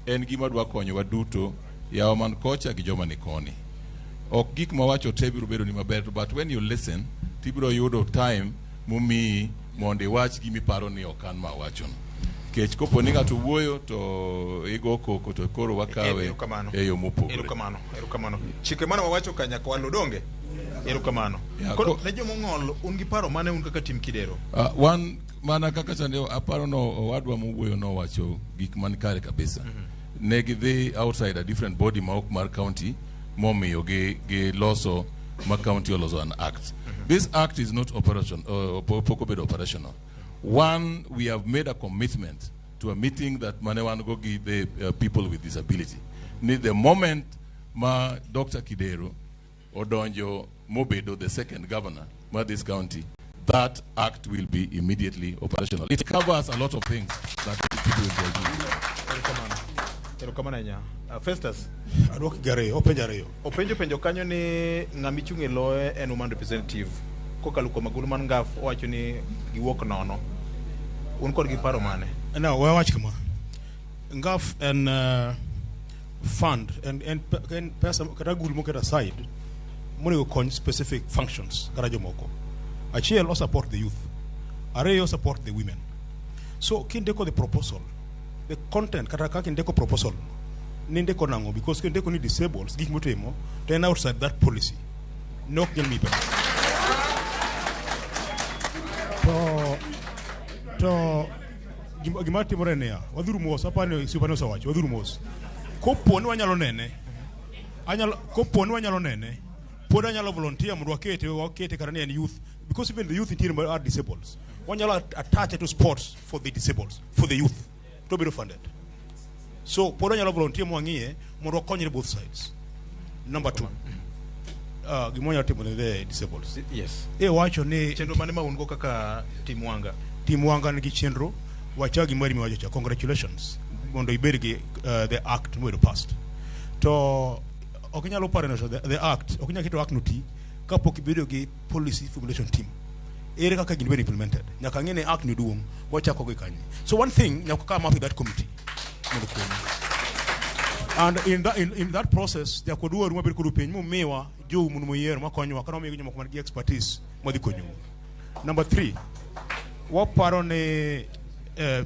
en gima dwa konyo waduto yawa man kocha gi joma ni koni. Ok gik mawacho te biro bedo ni maber, but when you listen tibiro yudo time mumi mondo iwach gimi paro ni okan ma wacho. Kech kopo ni ng'ato wuoyo to igo koko to koro wakawe e yo mopogore. Erokamano. Chike mana wawacho kanya kwa lodonge. Erokamano. Koro ne jomo ng'ol un gi paro mane un kaka tim Kidero. Wan mana kaka chande aparo no owadwa mowuoyo no wacho gik man kare kabisa. Ne gidhi outside a different body maok mar county momiyo gi loso ma county oloso an act. This act is not operational, operational. One, we have made a commitment to a meeting that Manewan go give the people with disability. The moment ma Dr. Kidero Odonjo Mobedo, the second governor of this county, that act will be immediately operational. It covers a lot of things that people will do. Erokamano Festus. Adwok gareyo, openjareyo. Penjo kanyo ni ng'ami chung e loe en woman representative. Kokalo kuom agulu man ngaf owacho ni giwuok nono. Un kod gi paro mane? Na wawach kama. Ngaf en fund and pesa kata gulu moko aside. Monego kony specific functions kata jomoko. Achiel o support the youth. Ariyo support the women. So kindeko the proposal, the content kata kaka kindeko proposal nindeko nango because kindeko ni disables gik motimo then outside that policy. Nok nyal mi to gima timore ne ya wadhuru mos apane supano sawacho wadhuru mos koponi wanyalo nene koponi wanyalo nene pod anyalo volunteer mondo wakete kata ni youth because even the youth in are disabled. Wanyalo attach to sports for the disabled, for the youth to be funded. So pod anyalo volunteer mo ang'iye mondo wakonyre both sides. Number 2, gimonya timo the disabled. Yes. Wacho ni chenro mane ma ungo kaka Timwanga nigi chenro wacha gimari miwacho cha congratulations mondo ibedgi the act mondo passed. To okinyalo paro the act okinyalo keto act noti kapok ibedo gi policy formulation team. Ere kaka gin bedo implemented. Nyaka ng'ene act ni duong wachako gi kanye. So one thing nyaka come up with that committee. And in that process there could do a bit penj momiwa jo mun moyier makonyowa kana omiyo jomoko man gi expertise modhi konyo. Number 3, what paro ne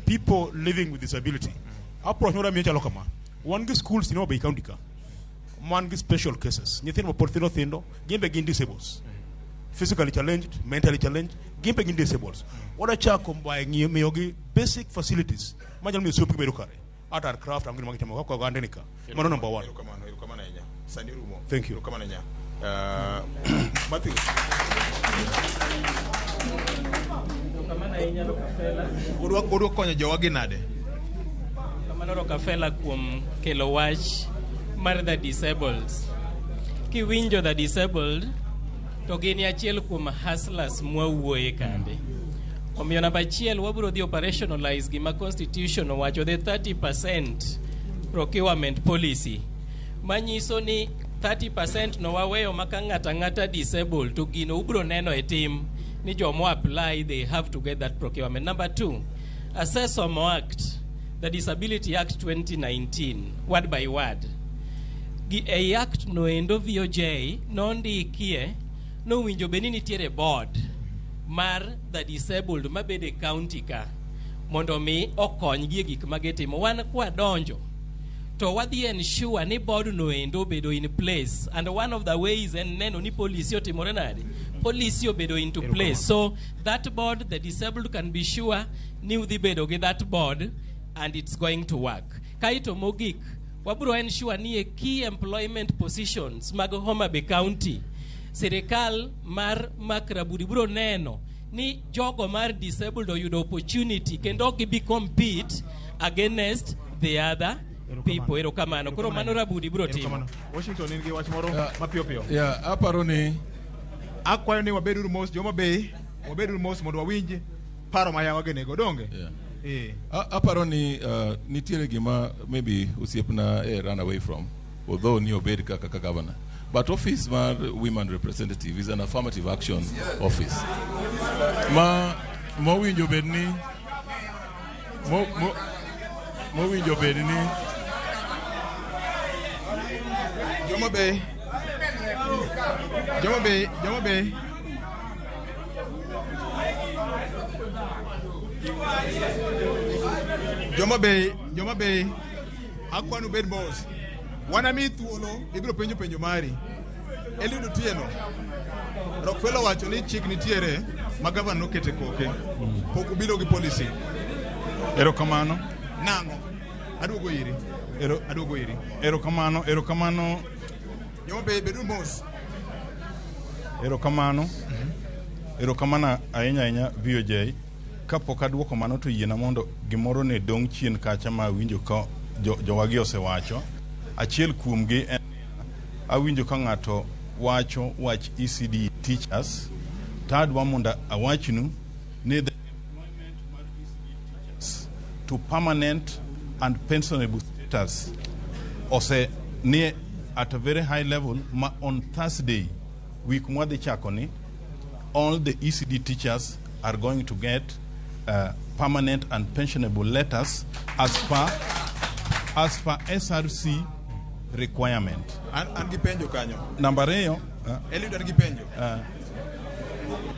people living with disability. Approach no da chalo kama. One gi schools in Obey County ka. Man gi special cases. Nyithindo mapod thindo gimbe gin disables. Physically challenged, mentally challenged, gimbe gin disables. Oda chako by miyo gi basic facilities. Majal mi sopi bedo kare. Art and craft I'm going to make a gandenika. Mano number 1. Thank you. Matthew. Odo konyo jowagi nade? Kamano Rockefeller kuom kelo wach mar the disabled. Kiwinjo the disabled to gin achiel kuom hustlers mwawuoye kande. Omiyo namba achiel wabiro dhi operationalize gima constitution owacho the 30% procurement policy. Manyiso ni 30% no waweyo maka ng'ata disabled to gino ubro neno e team ni jomo apply they have to get that procurement. Number 2, assess Homa Act, the Disability Act 2019, word by word. A act no endo VOJ no ndikie no winjo beni nitiere board mar the disabled mabede county ka mondo mi okony gi gik magetimo. Wan kwa donjo to wadhi ensure ni board no endo bedo in place, and one of the ways en neno ni policy otimore nade, policy obedo into place. So that board, the disabled can be sure ni udhi bedo gi that board and it's going to work. Kaito mogik wabro ensure ni key employment positions mag Homa Bay County Serikal mar Makrabudi bro neno ni jogo mar disabled oyudo opportunity kendo gibi compete against the other people. Erokamano. Koro mano Rabudi bro timo. Washington ingi wach moro mapiyo. Aparo ni akwayo ni wabedu mos Homa Bay, wabedu mos mondo wawinj paro ma yawa genego donge. Aparo ni nitiere gima maybe usiepna run away from, although ni obed kaka governor. But office ma women representative is an affirmative action office. Ma winjo bedni mo winjo bedni Joma Bay. Joma Bay. Akwanu bed boss. Wana mi thuolo ibiro penjo mari. Eliud Otieno. Rockefeller wacho ni chik nitiere ma governor nokete koke. Pok obiro gi policy. Erokamano. Nango. Aduogo iri. Erokamano. Joma Bay bedu mos. Erokamano ahinya VOJ. Kapok aduoko mano to yiena mondo gimoro ne dong chien kacha ma winjo ka jowagi osewacho. Achiel kuomgi en awinjo ka ng'ato wacho wach ECD teachers. Tadwa mondo awachnu ni the employment mar ECD teachers to permanent and pensionable status ose ni at a very high level. Ma on Thursday week mwadhi chako ni all the ECD teachers are going to get permanent and pensionable letters as per SRC requirement. An gi penjo kanyo. Number 2 Eliud an gi penjo.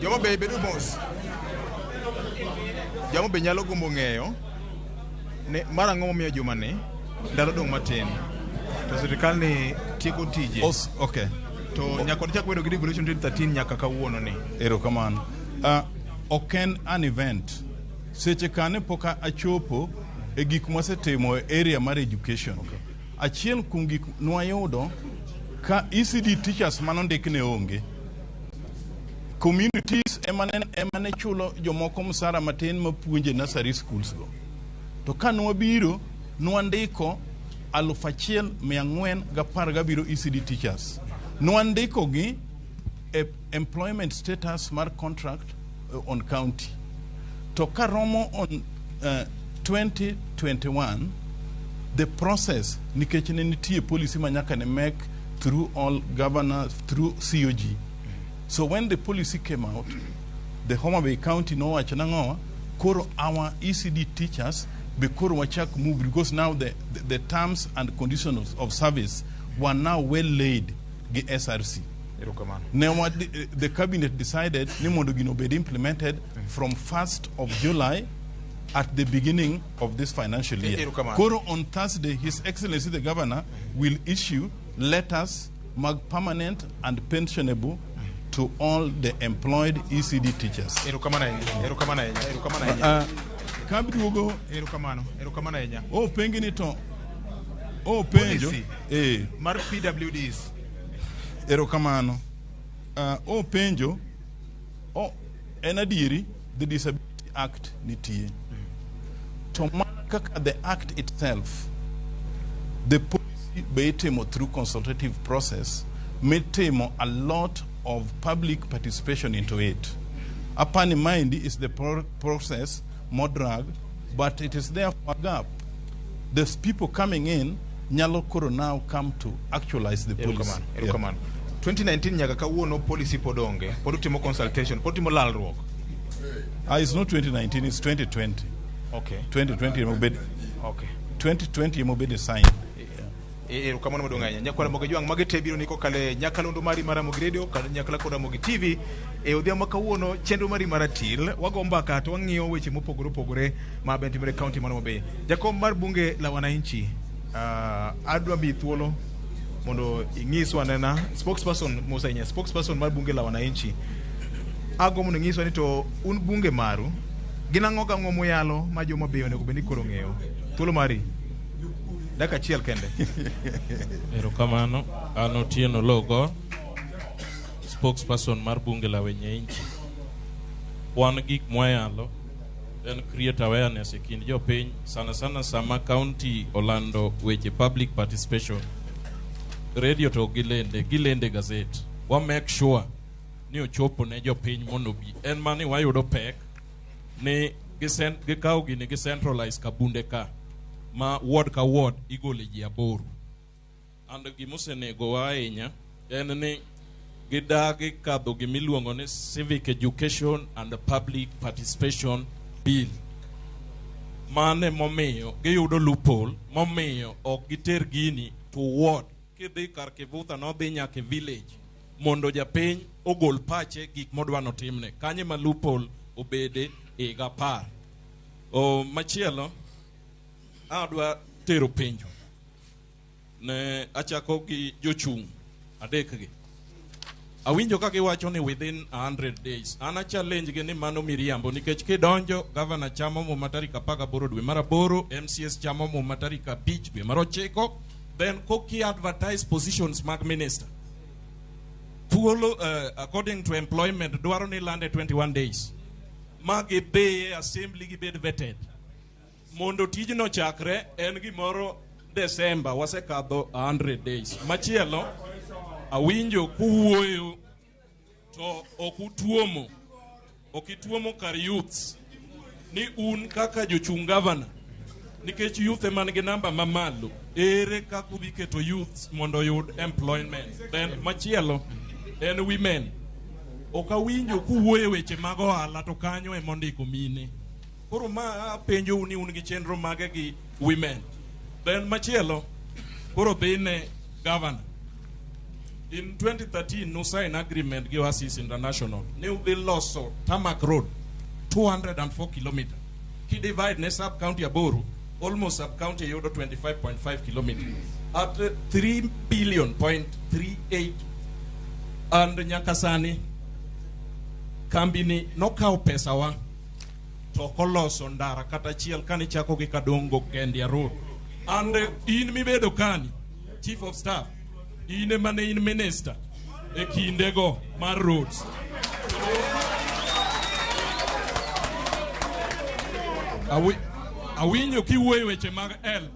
Joma Bay bedo mos. Joma Bay nyalo gombo ng'eyo ne mara ng'o miyo juma ne ndalo dong matin. To sirikal ni tieko tije. Okay. To nyaka chak bedo gi devolution 2013 nyaka kawuono ni. Erokamano. Oken an event. Seche kane poka achopo e gik mwasetimo e area mar education. Okay. Achiel kuom gik nwayudo ka ECD teachers manondikne onge. Communities emane chulo jomoko msara matin mapuonje nursery schools go. To ka nwabiro nwandiko 1417 ECD teachers. Nwandiko gi employment status mar contract on county. To karomo on 2021, the process nikech ne nitie policy manyaka ne make through all governors through COG. So when the policy came out, the Homa Bay County no wacho nango koro our ECD teachers be koro wachak move because now the terms and conditions of service were now well laid the SRC. Now the cabinet decided ni mondo gino be implemented from 1st of July at the beginning of this financial year. Koro on Thursday, His Excellency the Governor will issue letters mag permanent and pensionable to all the employed ECD teachers. Kabiduogo pengi ni to penjo mar PWDs. Erokamano. Penjo enadiri the Disability Act nitie. To mark the act itself, the policy beitemo through consultative process metemo a lot of public participation into it. Upon mind is the process more drag, but it is there for a gap. There's people coming in, nyalo koro now come to actualize the policy. 2019 nyaka kawuono policy podonge, podutimo consultation, podutimo lalruok. It's not 2019, it's 2020. Okay. 2020 mobedi. Okay. 2020 mobedi sign. Erokamano madonganya. Nyakwala moge jwang magete biro niko kale nyakalondo mari mara Ramogi Radio, kale nyakala koda Ramogi TV. Odhiambo kawuono chenro mari maratil wagomba ka to wang'iyo weche mopogore opogore ma bentimre county mar Homa Bay. Jakom mar bunge la wananchi adwa bi thuolo mondo ing'iswa nena spokesperson Musa Inya, spokesperson mar bunge la wananchi. Ago mondo ing'iswa ni to un bunge maru ginang'o ka ng'o moyalo ma joma be onego beni koro ng'eyo. Thuolo mari daka chiel kende. Erokamano, an Otieno Logo, spokesperson mar bunge la wananchi. Wan gik moyalo en create awareness e kind jopiny sana sama county olando weche public participation. Radio to gilende gazette. Wa make sure ni ochopo ne jopiny mondo bi. En mani wayudo pek ni gikaw gini gicentralize kabunde ka ma ward ka ward igole ji aboro. And gimusenego wa ahinya en ni gidagi kadho gimiluongo ni Civic Education and Public Participation Bill. Mane momiyo giyudo loophole momiyo ok giter gini to ward kidhi kar Kivutha nodhi nyaka village mondo japiny ogol pache gik modwano timne kanye ma loophole obede higa 10. Machielo adwa tero penjo ne achako gi jochung' adek gi. Awinjo ka giwacho ni within 100 days. Ana challenge gi ni mano miriambo nikech kidonjo governor chamo muma tarik 18 dwe mar 8, MCS chamo muma tarik 5 dwe mar 9, then koki advertise positions mag minister. Thuolo according to employment dwaro ni lande 21 days. Magi be assembly gi bed vetted. Mondo tijno chakre en gimoro December wasekadho 100 days. Machielo awinjo kuwuoyo to okituomo kar youths ni un kaka jochung governor nikech youth man gi namba mamalo ere kaka udhi keto youths mondo yud employment. Then machielo en women okawinjo kuwuoyo weche mag ohala to kanyo e mondiko mine. Koro ma penjo uni un gi chenro mage gi women. Then machielo koro dhine governor. In 2013, no sign agreement give Oasis International. New bill loso Tarmac Road, 204 kilometers. He divide ne sub county Aboru, almost sub county yodo 25.5 kilometers. At 3 billion.38. And Nyakasani, Kambini, no cow pesawa. To koloso ndara kata chiel kani chako gi kadongo Kendia Road. And in Mibedo Kani, Chief of Staff, in minister e kindego mar roads. Awinjo kiwuoyo weche mag health.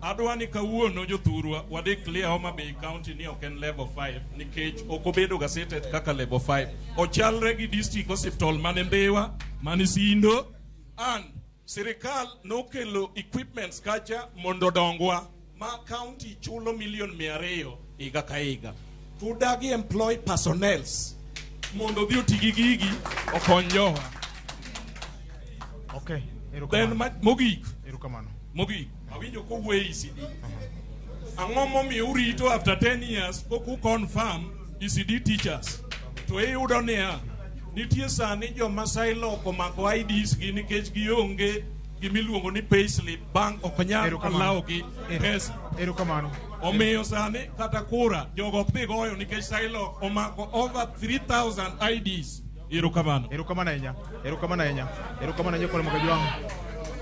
Adwani kawuono jothurwa wade clear Homa Bay County ni ok en level 5 nikech ok obedo gazetted kaka level 5. Ochalre gi district hospital mane Mbewa, mane Sindo, and sirikal nokelo equipments kacha mondo dongwa. Ma county chulo $200,000 higa ka higa. Tudagi employ personnels mondo dhi otigi gigi okonyowa. Okay. Then mogik. Erukamano. Mogik. Awinjo ko we ECD. Ang'o momiyo urito after 10 years poku confirm ECD teachers. To eyudo niya nitie sani joma sailo komako IDs gi nikech gionge gimiluongo ni payslip bank okonyal allow gi pesa. Erukamano. Omiyo sani kata kura jogo ok dhi goyo nikech sailo omako over 3,000 IDs. Erukamano. Erukamano ahinya. Erukamano ahinya. Erukamano ahinya kod Magajwang'.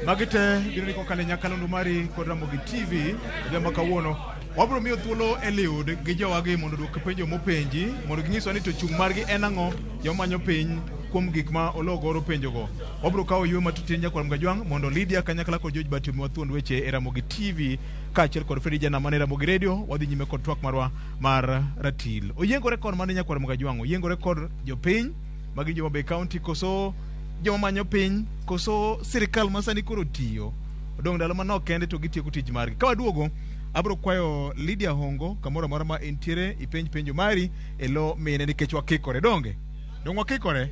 Magite gino ni kokale nyakalondo mari kod Ramogi TV jamba kawuono. Wabro miyo thuolo Eliud gi jowagi mondo duok penjo mopenji mondo ginyiso ni to chung' margi en ang'o jomanyo piny kuom gik ma ologoro penjogo. Wabro kawo ywe matutin nyakwa Magajwang' mondo Lydia kanyakla kod George Batio thuond weche e Ramogi TV kaachiel kod Fredi Jana mane Ramogi Radio. Wadhi nyime kod twak marwa mar ratil. Oyiengore kod mane nyakwa Magajwang', oyiengore kod jopiny magi Homa Bay County koso joma manyo piny koso sirikal masani koro tiyo. Odong' ndalo manok kende to gitieko tich margi. Ka waduogo abro kwayo Lydia Hongo kamoro amora ma entiere ipenj penjo mari e lo mine nikech wakikore donge. Dong wakikore.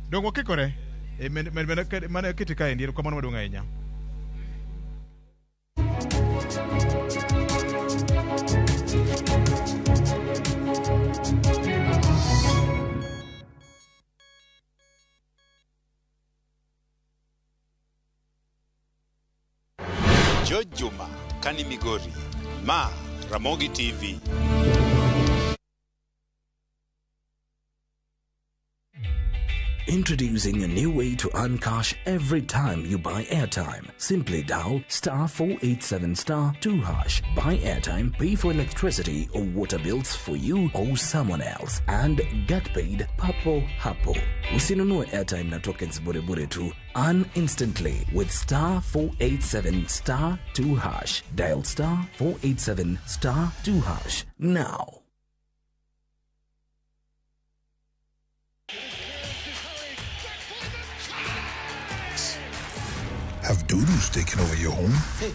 Dong wakikore. Mane kiti ka endi kamano madong' ahinya. George Juma, Kani Migori, Ma, Ramogi TV. Introducing a new way to earn cash every time you buy airtime. Simply dial *487*2#. Buy airtime, pay for electricity or water bills for you or someone else, and get paid papo hapo. Usinunue airtime na tokens bure tu. Earn instantly with *487*2#. Dial *487*2# now. Have doodles taken over your home? Hey,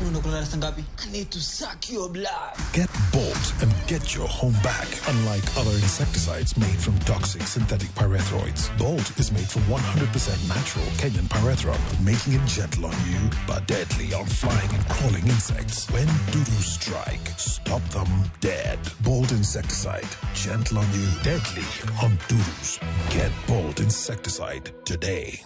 I need to suck your blood. Get Bolt and get your home back. Unlike other insecticides made from toxic synthetic pyrethroids, Bolt is made from 100% natural Kenyan pyrethrum, making it gentle on you but deadly on flying and crawling insects. When doo-doo strike, stop them dead. Bolt insecticide, gentle on you, deadly on doo-doos. Get Bolt insecticide today.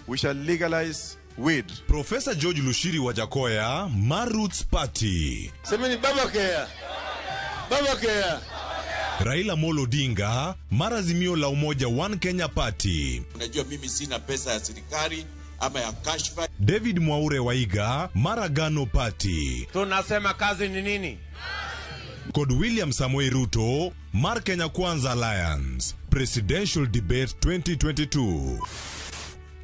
We shall legalize weed. Professor George Lushiri Wajakoya, Maroots Party. Semeni Baba Kea. Baba Kea. Raila Molo Odinga, Marazimio la Umoja One Kenya Party. Unajua mimi sina pesa ya serikali ama ya kashfa. David Mwaure Waiga, Maragano Party. Tunasema kazi ni nini? Code William Samoei Ruto, Mar Kenya Kwanza Alliance. Presidential Debate 2022.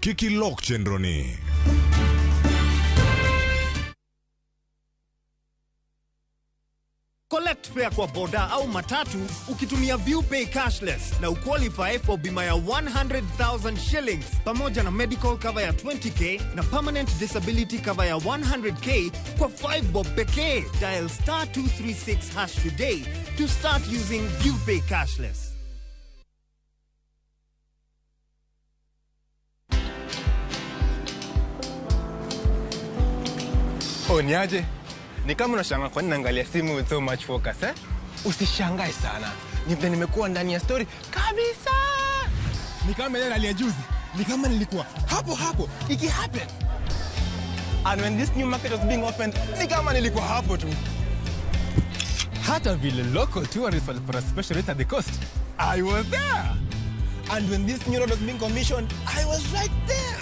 Kiki Lok Chendroni. Collect fare kwa boda au matatu ukitumia ViewPay cashless na uqualify for bima ya 100,000 shillings pamoja na medical cover ya 20k na permanent disability cover ya 100k kwa 5 bob pekee. Dial *236# today to start using ViewPay cashless. Niaje? Ni kama unashangaa kwa nini naangalia simu with so much focus, eh? Usishangae sana. Nimekuwa ndani ya story kabisa. Ni kama ile hali ya juzi. Ni kama nilikuwa hapo iki happen. And when this new market was being opened, ni kama nilikuwa hapo tu. Hata vile local tourists walipata special rate at the coast, I was there. And when this new road was being commissioned, I was right there.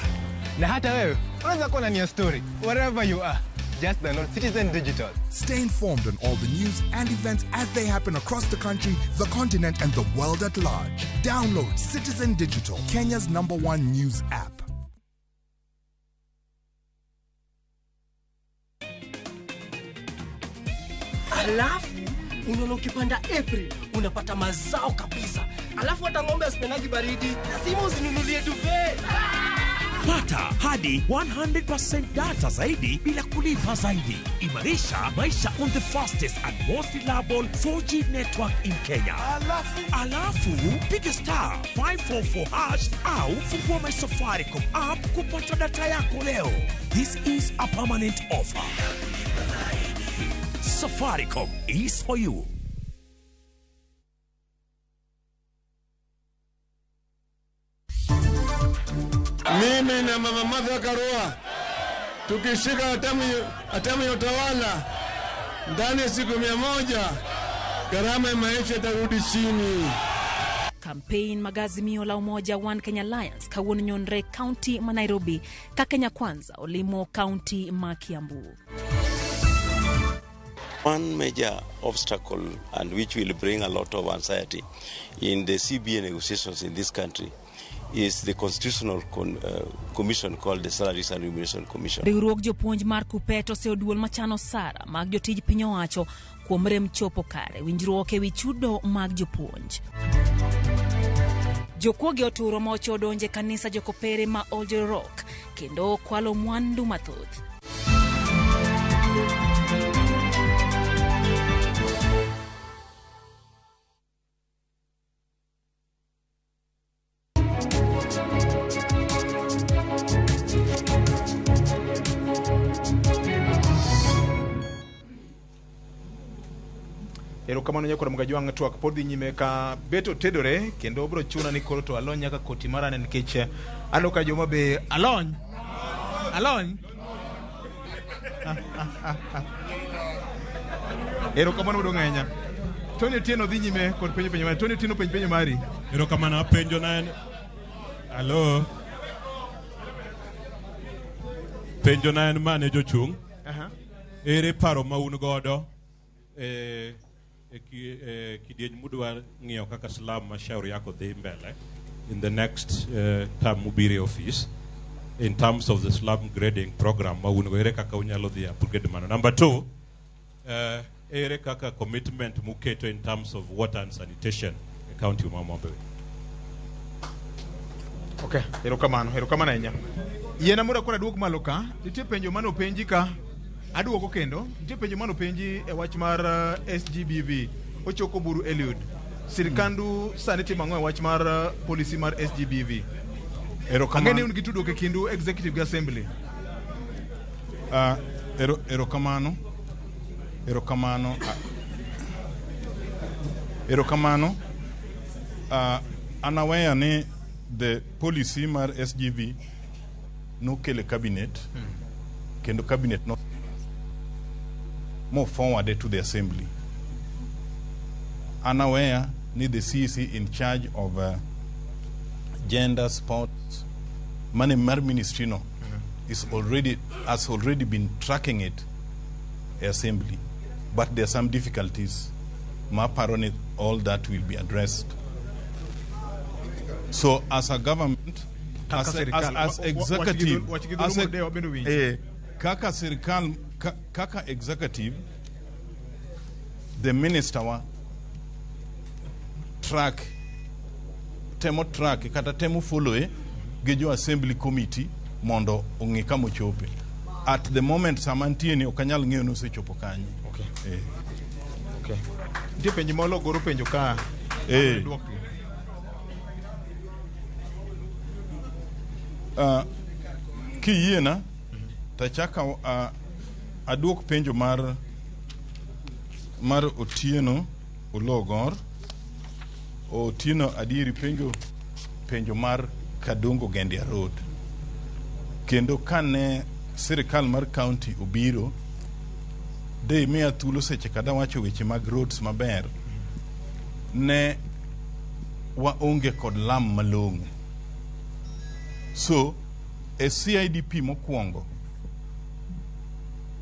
Na hata wewe unaweza kuwa ndani ya story wherever you are. Just download Citizen Digital. Stay informed on all the news and events as they happen across the country, the continent, and the world at large. Download Citizen Digital, Kenya's #1 news app. Alafu unaona ukipanda April unapata mazao kabisa. Alafu hata ng'ombe asipendagi baridi, lazima usinunulie duvet. Pata hadi 100% data zaidi bila kulipa zaidi. Imarisha maisha on the fastest and most reliable 4G network in Kenya. Alafu piga *544# au fungua my Safaricom app kupata data yako leo. This is a permanent offer. Safaricom is for you. Mimi na Mama Martha Karua tukishika hatamu ya utawala ndani ya siku 100 gharama ya maisha itarudi chini. Campaign magazimio la Umoja One Kenya Alliance kawuono nyonre county ma Nairobi ka Kenya Kwanza olimo county ma Kiambu. One major obstacle and which will bring a lot of anxiety in the CBA negotiations in this country is the constitutional commission called the Salaries and Remuneration Commission. Riwruok jopuonj mar Kupeto oseduol machano sara mag jotij piny owacho kuom rem chopo kare winjruok ewi chudo mag jopuonj. Jokuoge oturo mocho odonje kanisa jokopere ma Old Rock kendo kwalo mwandu mathoth. Erokamano nyakora mgajwang twak podhi nyime ka beto tedore kendo obro chuna ni koro to alony nyaka koti marane nikech aloka joma be alony erokamano udo ng'enya Tony Tieno dhi nyime kod penjo mari Tony Tieno penjo mari erokamano penjo na en alo penjo na en mane jochung ere paro ma un godo kidieny mudwa ng'iyo kaka slum mashauri yako dhi mbele in the next term mubire office in terms of the slum grading program ma un ere kaka unyalo dhi upgrade mano. Number 2, ere kaka commitment muketo in terms of water and sanitation e county ma Homabay. Okay, erokamano enya Yena mura kora duok malo ka, nitie penjo mano penji ka, aduoko kendo, nitie penjo mano penji e wach mar SGBV, ochoko buru Eliud. Sirikandu sani timo ang'o e wach mar policy mar SGBV. Ang'eni un gitudo ke kindu executive assembly. Erokamano. An aware ni the policy mar SGV no kele cabinet, kendo cabinet no more forwarded to the assembly. An aware ni the CEC in charge of gender, sports, money mar ministry no has already been tracking it assembly, but there are some difficulties. Maparoni, all that will be addressed. So as a government, as executive, kaka executive, the minister wa track kata temo follow gejo assembly committee mondo ongi kamo chope. At the moment samantie ni okanyal ng'eyo no sechopo kanye. Okay. Okay. Ndi penjo molo goro penjo ka. Kiyena tachaka aduok penjo mar Otieno Ologor. Otieno adieri penjo mar Kadongo Gendia Road. Kendo kane sirikal mar county obiro de miya thuolo seche kada wacho weche mag roads maber, ne waonge kod lam malong'o. So a CIDP mokwongo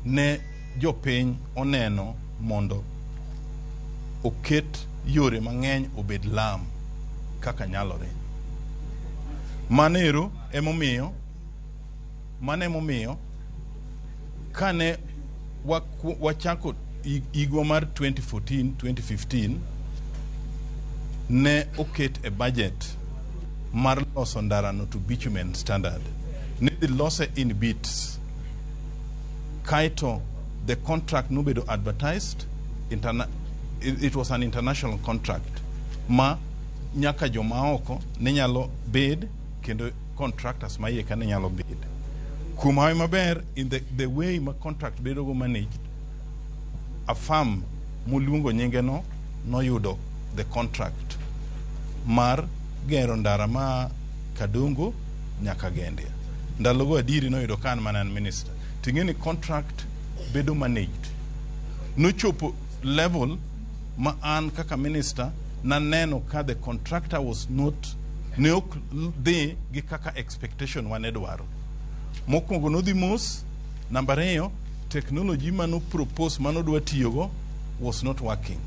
ne jopiny oneno mondo oket yore mang'eny obed lam kaka nyalore. Manero emomiyo kane wachako igwa mar 2014-2015 ne oket a budget mar loso ndarano to bitumen standard. Ne dhi lose in bits. Kaito the contract nobedo advertised. It was an international contract. Ma nyaka joma oko ne nyalo bid kendo contractors ma yeka ne nyalo bid. Kumawe maber in the way my contract bedo go managed, a firm mulungo nyinge no yudo the contract mar gero ndara ma Kadongo nyaka Gendia. Ndalogo adiri no yudo kan manan minister. Tingeni contract bedo managed. No chopo level ma an kaka minister na neno ka the contractor was not de gi kaka expectation wane dwaro. Mokwongo no dhi mos. Number 2, technology mano propose mano dwa tiyogo was not working.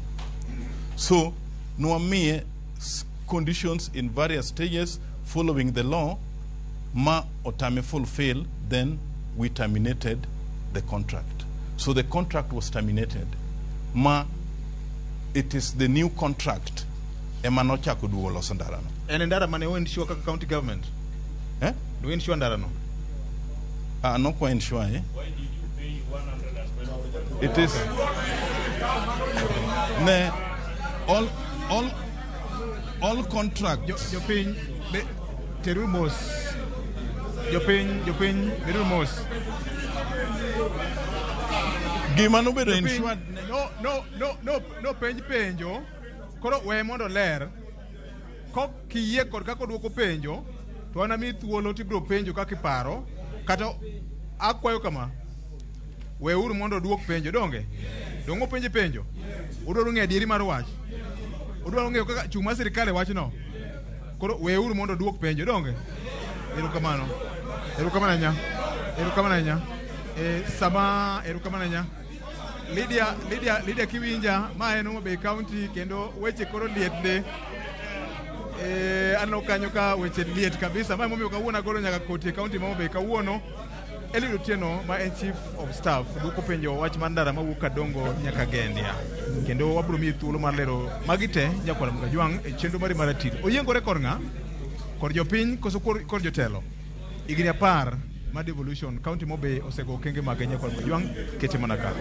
So no miye conditions in various stages following the law ma otame fulfill, then we terminated the contract. So the contract was terminated. Ma it is the new contract emano chako duo loso ndarano. En ndara mane o ensure kaka county government? Do ensure ndarano? No kwa ensure. Why did you pay 120? It is all contracts. Jopiny terumos. Jopiny terumos. Gima no bedo ensure. No penjo. Koro we mondo ler. Kok kiyie kod kako duoko penjo, to ana mi thuolo tibro penjo kaka iparo, kata akwayo kama. We uru mondo duok penjo donge. Dongo penjo. Udwaro ng'e adieri mar wach. Udwaro ng'e kaka chuma sirikal wach no. Koro we uru mondo duok penjo donge. Erokamano nya. Sama erokamano nya. Lydia Kiwinja ma en Homa Bay County kendo weche koro liet ano kanyo ka weche liet kabisa ma momiyo kawuono golo nyaka koti county ma Homa Bay kawuono. Eliud Otieno ma en chief of staff duoko penjo wach mar ndara ma wuok Kadongo nyaka Gendia, kendo wabro miye thuolo mar lero magi te Nyakwar Mgajwang' e chenro mari mar Atiro. Oyiengore kor ng'a? Kor jopiny koso kor jotelo? Igni 10 ma devolution county mobe osego kenge magenya kwa mjwang kete manaka